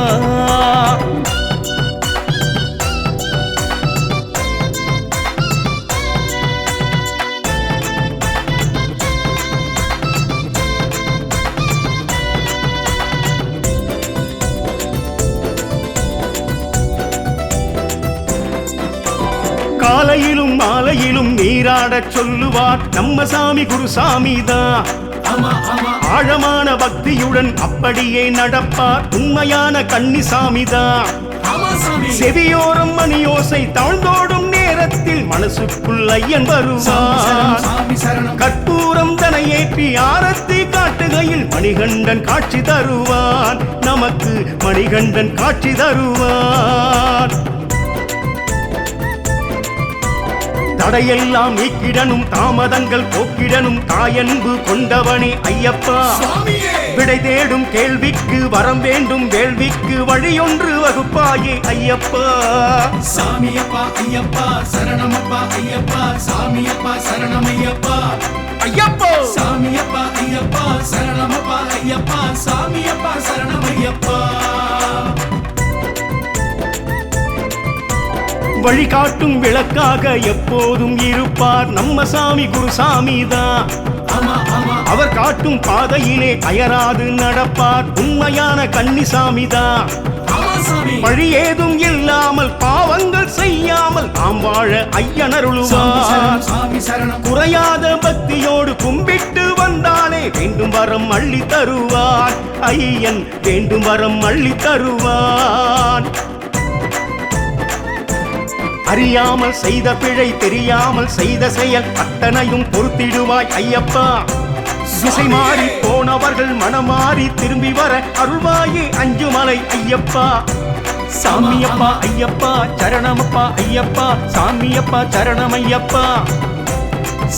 காலையிலும் மாலையிலும் நீராடச் சொல்லுவார் நம்ம சாமி குருசாமி தான். ஆமா ஆமா ஆழமான பக்தியுடன் அப்படியே நடப்பார் உண்மையான கன்னிசாமி தான். ஆமா சாமி செவியோரம் மணியோசை தாழ்ந்தோடும் நேரத்தில் மனசுக்குள் ஐயன் சாமி சரணம் வருவார். சாமி சரணம் கற்பூரம் தனை ஏற்றி ஆரத்தி காட்டுகையில் மணிகண்டன் காட்சி தருவான். நமக்கு மணிகண்டன் காட்சி தருவான். தடையெல்லாம் நீக்கிடனும் தாமதங்கள் போக்கிடனும் தாயன்பு கொண்டவனே ஐயப்பா. சுவாமியே விடை தேடும் கேள்விக்கு வரம் வேண்டும் வேள்விக்கு வழியொன்று வகுப்பாயே ஐயப்பா. சாமியப்பா ஐயப்பா சரணமப்பா ஐயப்பா சாமியப்பா சரணமையப்பா ஐயப்போ சாமியப்பா ஐயப்பா சரணமப்பா ஐயப்பா சாமியப்பா சரணமையப்பா வழிகாட்டும் விளக்காக எப்போதும் இருப்பார் நம்ம சாமி குருசாமி தான். ஆமா ஆமா அவர் காட்டும் பாதையிலே அயராது நடப்பார் உண்மையான கன்னிசாமி தான். ஆமா சாமி வழி ஏதும் இல்லாமல் பாவங்கள் செய்யாமல் நாம் வாழ சாமி ஐயனருளுவார். சரணம் சாமி சரணம் குறையாத பக்தியோடு கும்பிட்டு வந்தாலே வேண்டும் வரம் அள்ளி தருவார். ஐயன் வேண்டும் வரம் அள்ளி தருவான். அறியாமல் செய்த பிழை தெரியாமல் செய்த செயல் அத்தனையும் பொறுத்திடுவாய் ஐயப்பா. திசை மாறி போனவர்கள் மனமாறி திரும்பி வர அருள்வாயே அஞ்சுமலை ஐயப்பா. சாமியப்பா ஐயப்பா சரணமப்பா ஐயப்பா சாமியப்பா சரணமையப்பா.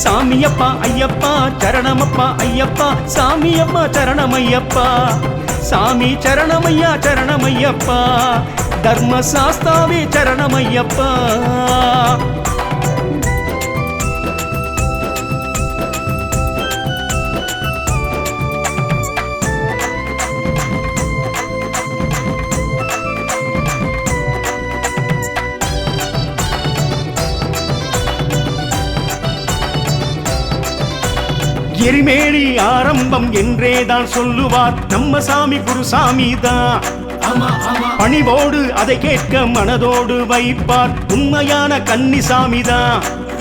சாமியப்பா ஐயப்பா சரணமப்பா ஐயப்பா சாமியப்பா சரணமையப்பா. சாமி சரணமையா சரணமையப்பா தர்ம சாஸ்தாவே சரணமையப்பா. எரிமேலி ஆரம்பம் என்றேதான் சொல்லுவார் நம்ம சாமி குருசாமி தான். ஆமா ஆமா பணிவோடு அதை கேட்க மனதோடு வைப்பார் உண்மையான கன்னிசாமி தான்.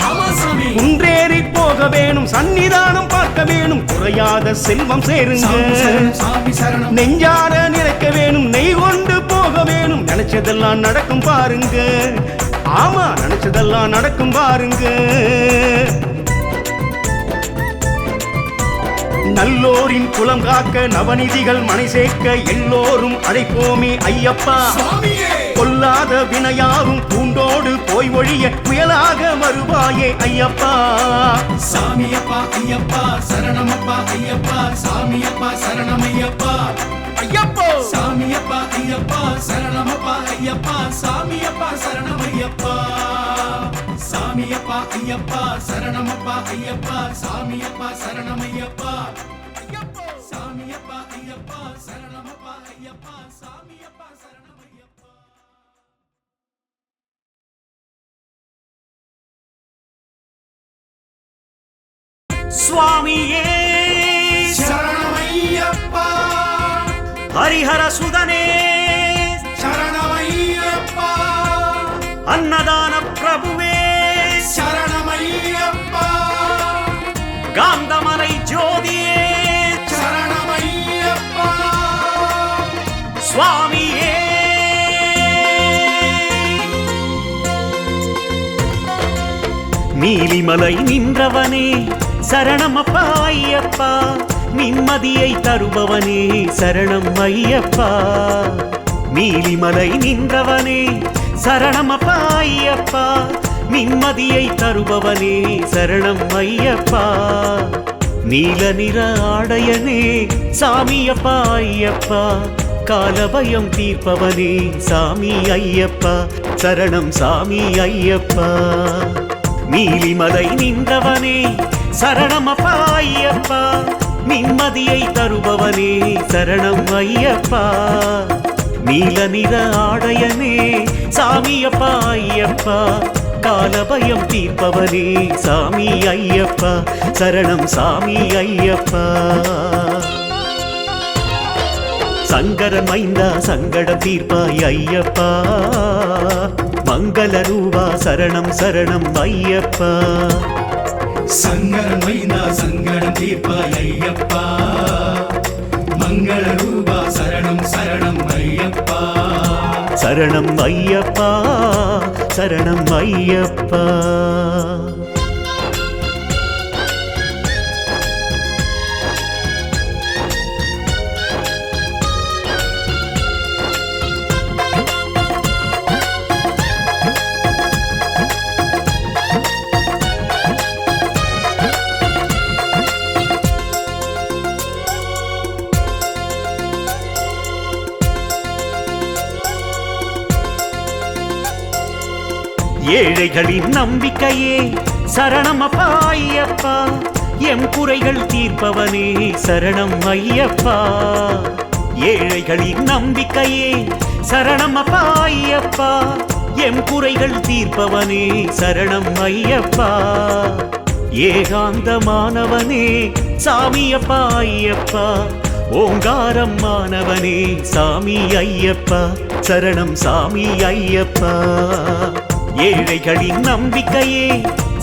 ஆமா சாமி குன்றேறி போக வேணும் சன்னிதானம் பார்க்க வேணும் குறையாத செல்வம் சேருங்க. சாமி சரணம் சாமி சரணம் நெஞ்சார நினைக்க வேணும் நெய் கொண்டு போக வேணும் நினைச்சதெல்லாம் நடக்கும் பாருங்க. ஆமா நினைச்சதெல்லாம் நடக்கும் பாருங்க. நல்லோரின் குலம் காக்க நவநிதிகள் மனை சேர்க்க எல்லோரும் அழைப்போமே ஐயப்பா. சுவாமியே கொல்லாத வினையாரும் பூண்டோடு போய் ஒழிய புயலாக வருவாயே ஐயப்பா. சாமியப்பா ஐயப்பா சரணமப்பா ஐயப்பா சாமியப்பா சரணமையப்பா ஐயப்போ சாமியப்பா ஐயப்பா சரணமப்பா ஐயப்பா சாமியப்பா சரணமையப்பா சாமியப்பா ஐயப்பா சரணமப்பா ஐயப்பா சாமியப்பா சரணமையப்பா ஐயப்போ சாமியப்பா ஐயப்பா சரணமப்பா ஐயப்பா சாமியப்பா சரணமையப்பா. சுவாமியே சரணமையப்பா ஹரிஹர சுதனே சரணமையப்பா அன்னதான பிரபுவே சரணமையப்பா காந்தமலை ஜோதியே சரணமையப்பா சுவாமியே. நீலிமலை நின்றவனே சரணமப்பா ஐயப்பா. நிம்மதியை தருபவனே சரணம் ஐயப்பா. நீலிமலை நின்றவனே சரணமப்பா ஐயப்பா. நிம்மதியை தருபவனே சரணம் ஐயப்பா. நீல நிற ஆடையனே சாமியப்பா ஐயப்பா. காலபயம் தீர்ப்பவனே சாமி ஐயப்பா. சரணம் சாமி ஐயப்பா. நீலிமலை நின்றவனே சரணமப்பா ஐயப்பா. நிம்மதியை தருபவனே சரணம் ஐயப்பா. நீல நிற ஆடையனே சாமியப்பா ஐயப்பா. காலபயம் தீர்ப்பவனே சாமி ஐயப்பா. சரணம் சாமி ஐயப்பா. சங்கரன் மைந்தா சங்கடம் தீர்ப்பாய் ஐயப்பா. மங்கள ரூபா சரணம் சரணம் ஐயப்பா. சங்கரன் மைந்தா சங்கடம் தீர்ப்பாய் ஐயப்பா. மங்கள ரூபா சரணம் சரணம் ஐயப்பா. சரணம் ஐயப்பா சரணம் ஐயப்பா. ஏழைகளின் நம்பிக்கையே சரணமப்பா ஐயப்பா. எம் குறைகள் தீர்ப்பவனே சரணம் ஐயப்பா. ஏழைகளின் நம்பிக்கையே சரணமப்பா ஐயப்பா. எம் குறைகள் தீர்ப்பவனே சரணம் ஐயப்பா. ஏகாந்தமானவனே சாமியப்பா ஐயப்பா. ஓங்காரம் மாணவனே சாமி ஐயப்பா. சரணம் சாமி ஐயப்பா. ஏழைகளின் நம்பிக்கையே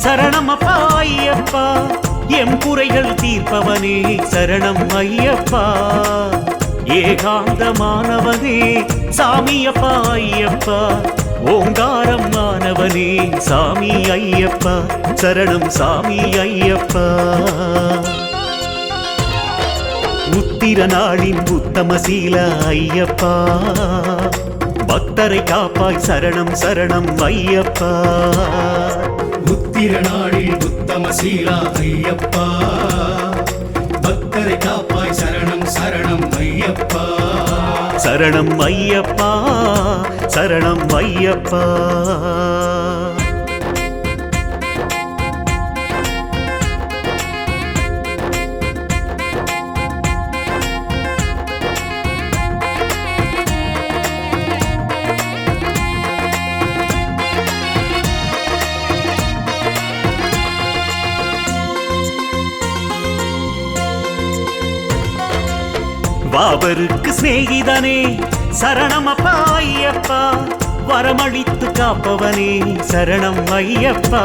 சரணமப்பா ஐயப்பா. எம் குறைகள் தீர்ப்பவனே சரணம் ஐயப்பா. ஏகாந்தமானவனே சாமியப்பா ஐயப்பா. ஓங்காரம் மாணவனே சாமி ஐயப்பா. சரணம் சாமி ஐயப்பா. உத்திர நாளின் உத்தமசீல ஐயப்பா. பக்தரை காப்பாய் சரணம் சரணம் ஐயப்பா. உத்திர நாளில் உத்தமசீலா ஐயப்பா. பக்தரை காப்பாய் சரணம் சரணம் ஐயப்பா. சரணம் ஐயப்பா சரணம் ஐயப்பா. வாபருக்கு சிநேகிதனே சரணமப்பா ஐயப்பா. வரமளித்து காப்பவனே சரணம் ஐயப்பா.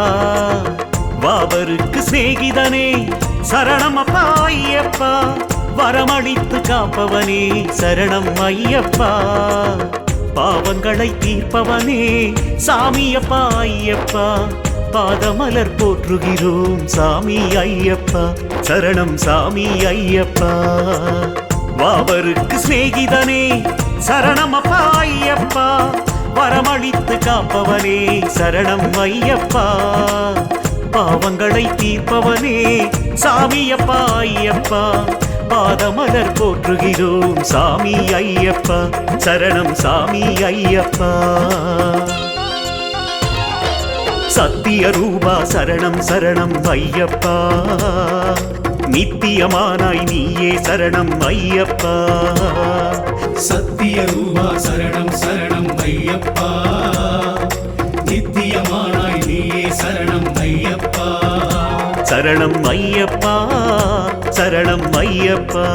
வாபருக்கு சிநேகிதனே சரணமப்பா ஐயப்பா. வரமளித்து காப்பவனே சரணம் ஐயப்பா. பாவங்களை தீர்ப்பவனே சாமியப்பா ஐயப்பா. பாதமலர் போற்றுகிறோம் சாமி ஐயப்பா, சரணம் சாமி ஐயப்பா. வாவருக்கு சிநேகிதனே சரணமப்பா ஐயப்பா, வரமளித்து காப்பவனே சரணம் ஐயப்பா. பாவங்களை தீர்ப்பவனே சாமியப்பா ஐயப்பா, பாதமலர் போற்றுகிறோம் சாமி ஐயப்பா, சரணம் சாமி ஐயப்பா. சத்திய ரூபா சரணம் சரணம் ஐயப்பா, நித்தியமானாய் நீயே சரணம் ஐயப்பா. சத்திய ரூபா சரணம் சரணம் ஐயப்பா, நித்தியமானாய் நீயே சரணம் ஐயப்பா. சரணம் ஐயப்பா, சரணம் ஐயப்பா.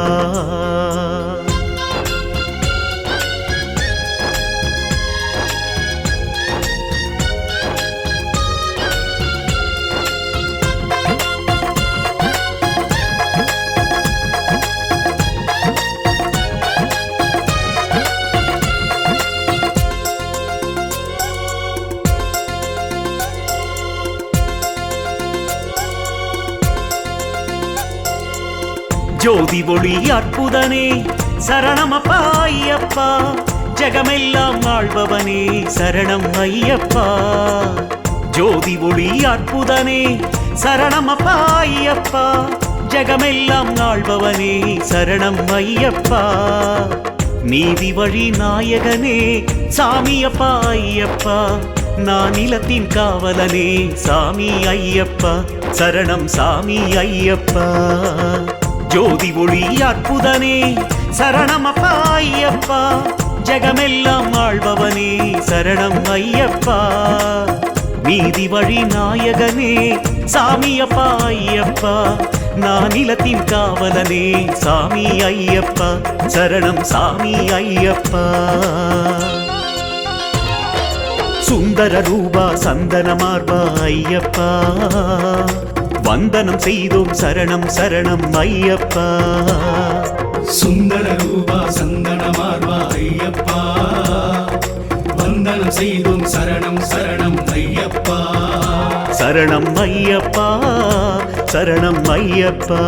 ஜோதி ஒளி அற்புதனே சரணமப்பா ஐயப்பா, ஜெகமெல்லாம் ஆள்பவனே சரணம் ஐயப்பா. ஜோதி ஒளி அற்புதனே சரணமப்பா ஐயப்பா, ஜெகமெல்லாம் ஆள்பவனே சரணம் ஐயப்பா. நீதி வழி நாயகனே சாமியப்பா ஐயப்பா, நான் நிலத்தின் காவலனே சாமி ஐயப்பா, சரணம் சாமி ஐயப்பா. ஜோதி ஒளி அற்புதனே சரணமப்பா ஐயப்பா, ஜெகமெல்லாம் ஆள்பவனே சரணம் ஐயப்பா. நீதி வழி நாயகனே சாமியப்பா ஐயப்பா, நான் நிலத்தின் காவலனே சாமி ஐயப்பா, சரணம் சாமி ஐயப்பா. சுந்தர ரூபா சந்தன மார்பா ஐயப்பா, வந்தனம் செய்தோம் சரணம் சரணம் ஐயப்பா. சுந்தர ரூபா சந்தன மார்பா ஐயப்பா, வந்தனம் செய்தோம் சரணம் சரணம் ஐயப்பா. சரணம் ஐயப்பா, சரணம் ஐயப்பா.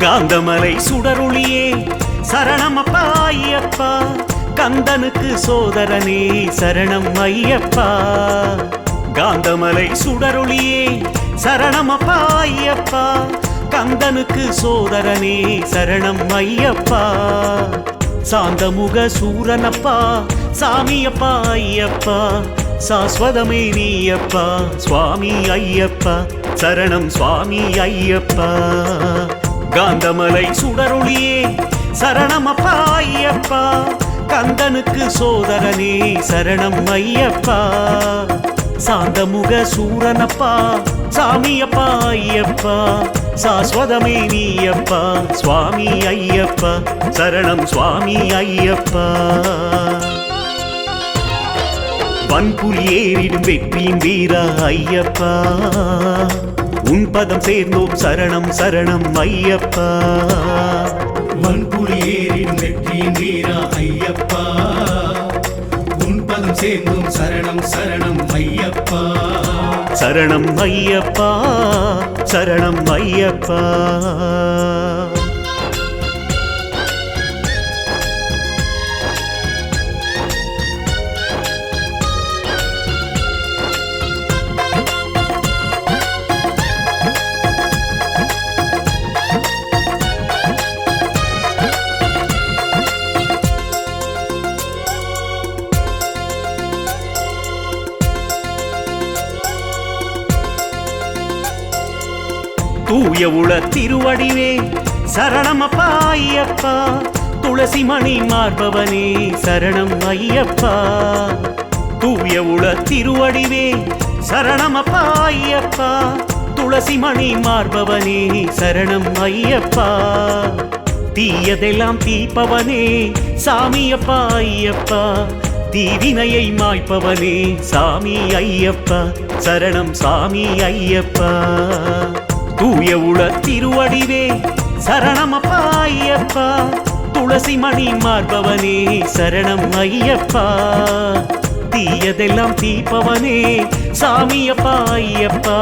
காந்தமலை சுடருளியே சரணமப்பா ஐயப்பா, கந்தனுக்கு சோதரனே சரணம் ஐயப்பா. காந்தமலை சுடருளியே சரணமப்பா ஐயப்பா, கந்தனுக்கு சோதரனே சரணம் ஐயப்பா. சாந்தமுக சூரனப்பா சாமியப்பா ஐயப்பா, சாஸ்வதமே நீயப்பா சுவாமி ஐயப்பா, சரணம் சுவாமி ஐயப்பா. காந்தமலை சுடருளியே சரணமப்பா ஐயப்பா, கந்தனுக்கு சோதரனே சரணம் ஐயப்பா. சாந்தமுக சூரனப்பா சாமியப்பா ஐயப்பா, சாஸ்வதமே நீயப்பா சுவாமி ஐயப்பா, சரணம் சுவாமி ஐயப்பா. வன்புலி ஏறிடும் வெற்றியின் வீரா ஐயப்பா, உன் பதம் சேர்ந்தோம் சரணம் சரணம் ஐயப்பா. வன்புலி ஏறிடும் வெற்றியின் வீரா ஐயப்பா, உன் பதம் சேர்ந்தோம் சரணம் சரணம் ஐயப்பா. சரணம் ஐயப்பா, சரணம் ஐயப்பா. தூய உள திருவடிவே சரணமப்பா ஐயப்பா, துளசி மணி மார்பவனே சரணம் ஐயப்பா. தூய உள திருவடிவே சரணமப்பா ஐயப்பா, துளசி மணி மார்பவனே சரணம் ஐயப்பா. தீயதெல்லாம் தீப்பவனே சாமியப்பா ஐயப்பா, தீவினையை மாய்ப்பவனே சாமி ஐயப்பா, சரணம் சாமி ஐயப்பா. தூய உள திருவடிவே சரணமப்பா ஐயப்பா, துளசி மணி மார்பவனே சரணம் ஐயப்பா, தீயதெல்லாம் தீப்பவனே சாமியப்பா ஐயப்பா,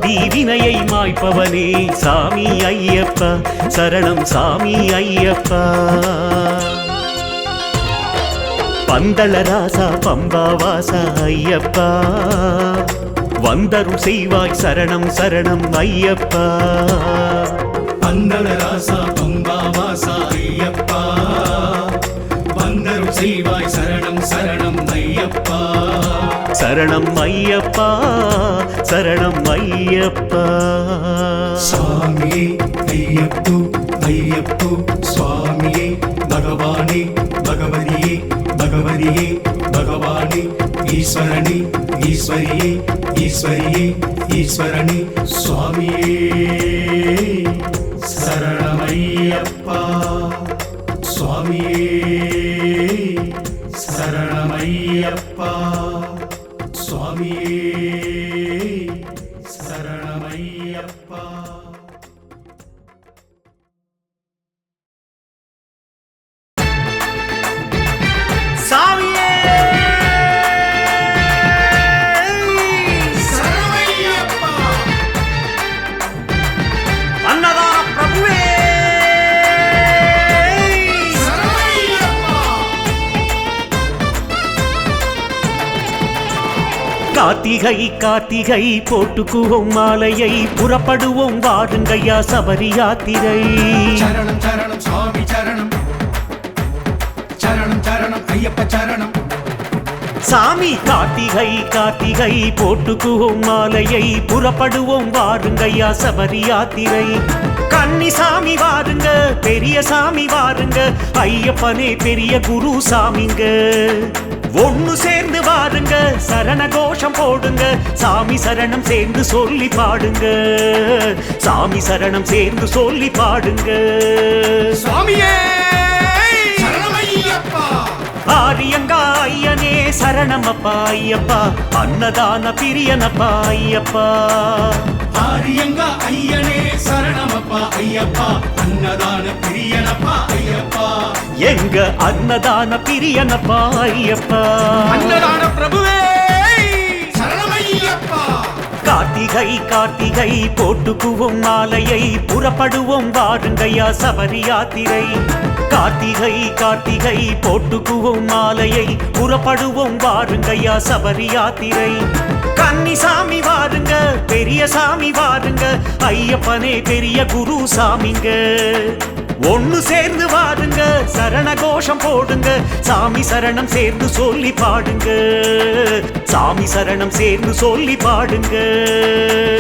தீவினையை மாய்ப்பவனே சாமி ஐயப்பா, சரணம் சாமி ஐயப்பா. பந்தள ராசா பம்பா வாசா ஐயப்பா, வந்தருள் செய்வாய் சரணம் சரணம் ஐயப்பா. பந்தள ராசா பம்பா வாசா ஐயப்பா, வந்தருள் செய்வாய் சரணம் சரணம் ஐயப்பா, சரணம் ஐயப்பா, சரணம் ஐயப்பா. சாமியே ஐயப்பு ஐயப்பு சுவாமியே, பகவானே பகவதியே பகவதியே பகவானே, ஈஸ்வரனே ஈஸ்வரியே ஈஸ்வரியே ஈஸ்வரனே, சுவாமியே சரணமையப்பா, சுவாமியே சரணமையப்பா, சுவாமியே சரணமையப்பா. சாமியே சரணமையப்பா, அன்னதான பிரபுவே சரணமையப்பா. கார்த்திகை கார்த்திகை போட்டுக்குவோம் மாலையை, புறப்படுவோம் வாருங்கய்யா சபரி யாத்திரை. சரணம் சரணம் சுவாமி சரணம், சரணம் சரணம் ஐயப்ப சரணம். சாமி கார்த்திகை கார்த்திகை போட்டுக்குவோம் மாலையை, புறப்படுவோம் வாருங்கய்யா சபரி யாத்திரை. கன்னி சாமி வாருங்க, பெரிய சாமி வாருங்க, ஐயப்பனே பெரிய குரு சாமிங்க. ஒண்ணு சேர்ந்து வாருங்க, சரண கோஷம் போடுங்க, சாமி சரணம் சேர்ந்து சொல்லி பாடுங்க, சாமி சரணம் சேர்ந்து சொல்லி பாடுங்க. சுவாமியே சரணமையப்பா, ஆரியங்கா ஐயனே சரணமப்பா ஐயப்பா, அன்னதான பிரியனப்பா ஐயப்பா. ஆரியங்கா ஐயனே சரணமப்பா ஐயப்பா, அன்னதான பிரியனப்பா ஐயப்பா, எங்க அன்னதான பிரியனப்பா ஐயப்பா. அன்னதான பிரபுவே சரணமையப்பா. கார்த்திகை கார்த்திகை போட்டுக்குவோம் மாலையை, புறப்படுவோம் வாருங்கய்யா சபரி யாத்திரை. கார்த்திகை கார்த்திகை போட்டுக்குவோம் மாலையை, புறப்படுவோம் வாருங்கய்யா சபரி யாத்திரை. கன்னி சாமி வாருங்க, பெரிய சாமி வாருங்க, ஐயப்பனே பெரிய குரு சாமிங்க. ஒண்ணு சேர்ந்து வாருங்க, சரண கோஷம் போடுங்க, சாமி சரணம் சேர்ந்து சொல்லி பாடுங்க, சாமி சரணம் சேர்ந்து சொல்லி பாடுங்க.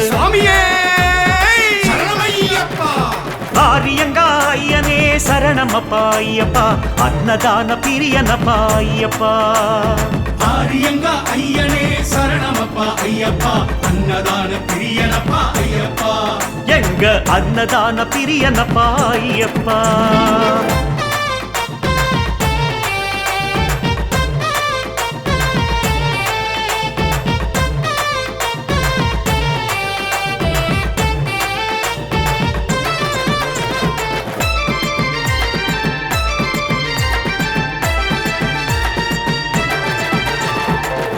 சுவாமியே சரணமையப்பா, ஆரியங்கா ஐயனே சரணமப்பா ஐயப்பா, அன்னதான பிரியனப்பா ஐயப்பா. ஆரியங்கா ஐயனே சரணமப்பா ஐயப்பா, அன்னதான பிரியனப்பா ஐயப்பா, எங்க அன்னதான பிரியனப்பா ஐயப்பா.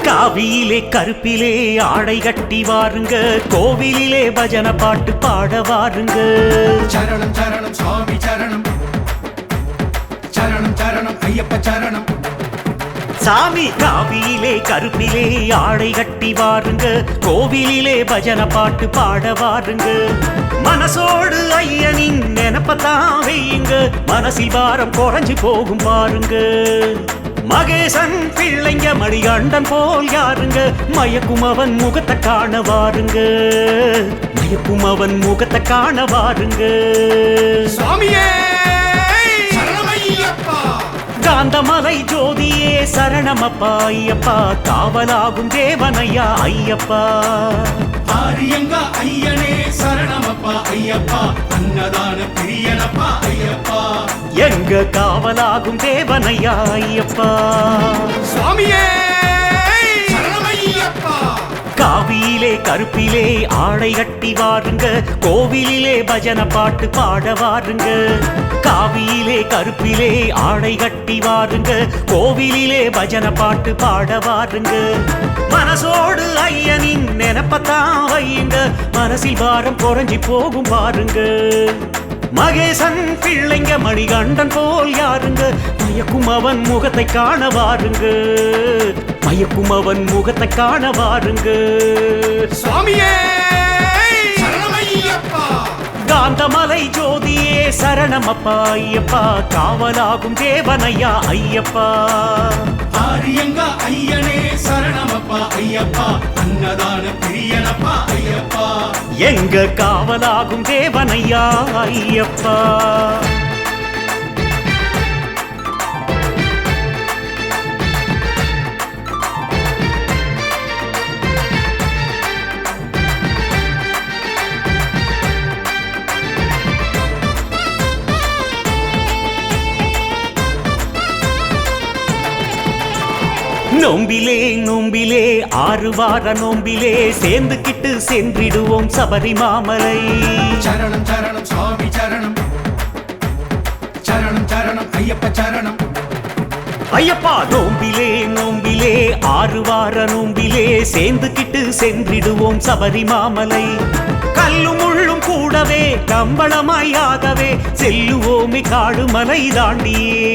காவியிலே கருப்பிலே ஆடை கட்டி வாருங்க, கோவிலிலே பஜன பாட்டு பாட வாருங்க. சரணம் சரணம் சுவாமி சரணம், சரணம் சரணம் ஐயப்ப சரணம். சாமி காவியிலே கருப்பிலே ஆடை கட்டி வாருங்க, கோவிலிலே பஜன பாட்டு பாட வாருங்க. மனசோடு ஐயனின் நினப்பத்தான் வையுங்க, மனசில் பாரம் குறைஞ்சு போகும் பாருங்க. மகேசன் பிள்ளைங்க மணிகண்டன் போல் யாருங்க, மயக்கும் அவன் முகத்தை காண வாருங்க, மயக்கும் அவன் முகத்தை காண வாருங்க. சுவாமியே சரணமையப்பா, காந்தமலை ஜோதியே சரணமப்பா ஐயப்பா, காவலாகும் தேவனையா ஐயப்பா. ஆரியங்கா ஐயனே சரணமப்பா ஐயப்பா அன்னதான பிரியனப்பா ஐயப்பா எங்க காவலாகும் தேவனையா ஐயப்பா சுவாமியே சரணமையப்பா காவியிலே கருப்பிலே ஆடை கட்டி வாருங்க கோவிலிலே பஜனை பாட்டு பாட வாருங்க காவியிலே கருப்பிலே ஆடை கட்டி வாருங்க கோவிலிலே பஜனை பாட்டு பாட வாருங்க மனசோடு ஐயனின் நினைப்பத்தான் வையுங்க மனசில் பாரம் குறைஞ்சி போகும் பாருங்க மகேசன் பிள்ளைங்க மணிகண்டன் போல் யாருங்க மயக்கும் அவன் முகத்தை காண வாருங்க மயக்கும் அவன் முகத்தை காண வாருங்க சுவாமியே சரணமையப்பா காந்தமலை ஜோதியே சரணமப்பா ஐயப்பா காவலாகும் தேவனையா ஐயப்பா ஆரியங்கா ஐயனே சரணமப்பா ஐயப்பா அன்னதான பிரியனப்பா ஐயப்பா எங்க காவலாகும் தேவனையா ஐயப்பா நோம்பிலே நோம்பிலே 6 வார நோம்பிலே சேர்ந்துக்கிட்டு சென்றிடுவோம் சபரிமாமலை சரணம் சரணம் சுவாமி சரணம் சரணம் சரணம் ஐயப்ப சரணம் ஐயப்பா நோம்பிலே நோம்பிலே 6 வார நோம்பிலே சேர்ந்துக்கிட்டு சென்றிடுவோம் சபரிமாமலை கல்லும் முள்ளும் கூடவே கம்பளமாயாகவே செல்லுவோமே காடு மலை தாண்டியே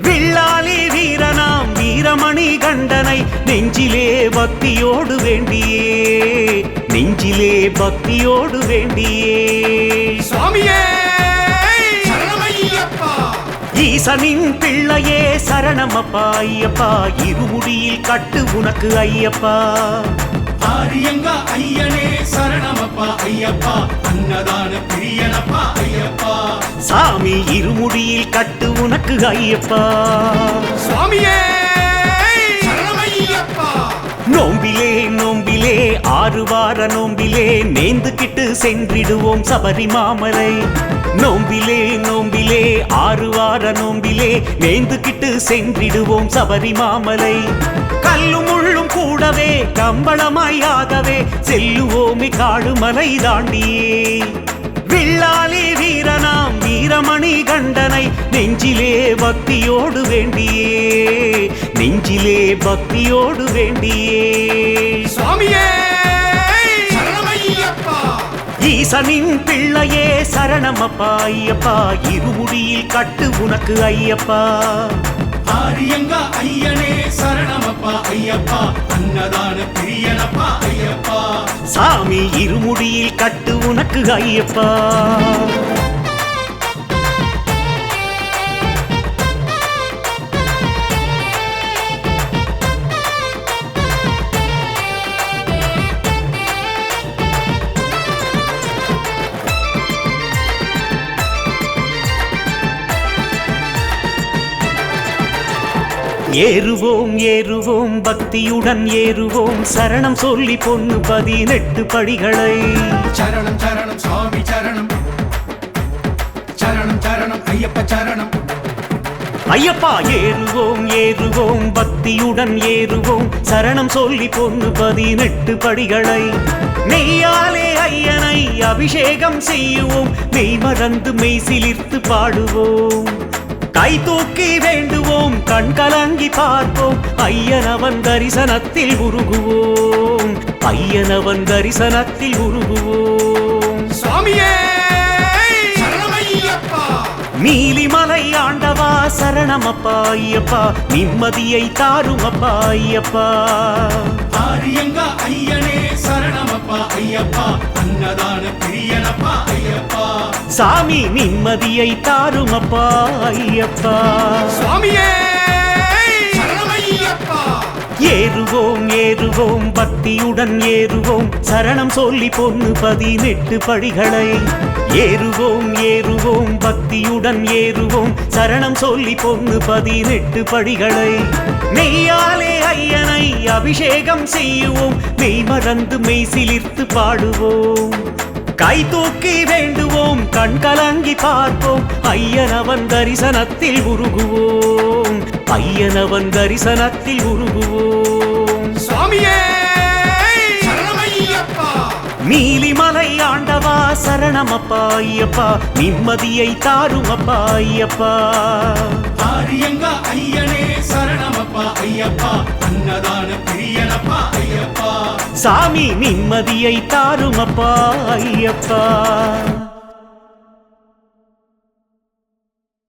வில்லாலி வீரனாம் வீரமணி கண்டனை நெஞ்சிலே பக்தியோடு வேண்டியே நெஞ்சிலே பக்தியோடு வேண்டியே சுவாமியே சரணமையப்பா ஈசனின் பிள்ளையே சரணமப்பா ஐயப்பா இருமுடியில் கட்டு உனக்கு ஐயப்பா ஆரியங்கா ஐயனே சரணமப்பா ஐயப்பா அன்னதான பிரியனப்பா ஐயப்பா சாமி இருமுடியில் கட்டு உனக்கு ஐயப்பா சுவாமியே சரணமையப்பா நோம்பிலே நோம்பிலே 6 வார நோம்பிலே நேர்ந்துக்கிட்டு சென்றிடுவோம் சபரிமாமலை நோம்பிலே நோம்பிலே 6 வார நோம்பிலே நேர்ந்துக்கிட்டு சென்றிடுவோம் சபரிமாமலை கல்லும் முள்ளும் கூடவே கம்பளமாயாகவே செல்லுவோமே காடு மலை தாண்டியே வில்லாலி வீரனாம் வீரமணி கண்டனை நெஞ்சிலே பக்தியோடு வேண்டியே நெஞ்சிலே பக்தியோடு வேண்டியே சுவாமியே சரணமையப்பா ஈசனின் பிள்ளையே சரணமப்பா ஐயப்பா இருமுடியில் கட்டு உனக்கு ஐயப்பா ஆரியங்கா ஐயனே சரணமப்பா ஐயப்பா அன்னதான பிரியனப்பா ஐயப்பா சாமி இருமுடியில் கட்டு உனக்கு ஐயப்பா ஏறுவோம் ஏறுவோம் பக்தியுடன் ஏறுவோம் சரணம் சொல்லி பொண்ணு 18 படிகளை சரணம் சரணம் சுவாமி சரணம் சரணம் சரணம் ஐயப்ப சரணம் ஐயப்பா ஏறுவோம் ஏறுவோம் பக்தியுடன் ஏறுவோம் சரணம் சொல்லி பொண்ணு 18 படிகளை நெய்யாலே ஐயனை அபிஷேகம் செய்யுவோம் மெய் மறந்து மெய் சிலிர்த்து பாடுவோம் கை தூக்கி வேண்டுவோம் கண் கலங்கி பார்ப்போம் ஐயனவன் தரிசனத்தில் உருகுவோம் ஐயனவன் தரிசனத்தில் உருகுவோம் சுவாமியே சரணமையப்பா நீலிமலை ஆண்டவா சரணமப்பா ஐயப்பா நிம்மதியை தாரும் அப்பா ஐயப்பா ஆரியங்கா ஐயனே சரணமப்பா ஐயப்பா அன்னதான பிரியனப்பா ஐயப்பா சாமி நிம்மதியை தாரும் அப்பா ஐயப்பா சுவாமியே சரணமையப்பா ஏறுவோம் ஏறுவோம் பக்தியுடன் ஏறுவோம் சரணம் சொல்லி பொண்ணு 18 படிகளை ஏறுவோம் ஏறுவோம் பக்தியுடன் ஏறுவோம் சரணம் சொல்லி பொண்ணு 18 படிகளை மெய்யாலே ஐயனை அபிஷேகம் செய்யுவோம் மெய் மறந்து மெய் சிலிர்த்து பாடுவோம் கை தூக்கி வேண்டுவோம் கண் கலங்கி பார்ப்போம் ஐயனவன் தரிசனத்தில் உருகுவோம் ஐயனவன் தரிசனத்தில் உருகுவோம் சுவாமியே சரணமையப்பா நீலிமலை ஆண்டவா சரணமப்பா ஐயப்பா நிம்மதியை தாரும் அப்பா ஐயப்பா ஆரியங்க ஐயனே சரணமப்பா ஐயப்பா அன்னதான பிரியனப்பா ஐயப்பா சாமி நிம்மதியை தாரும் அப்பா ஐயப்பா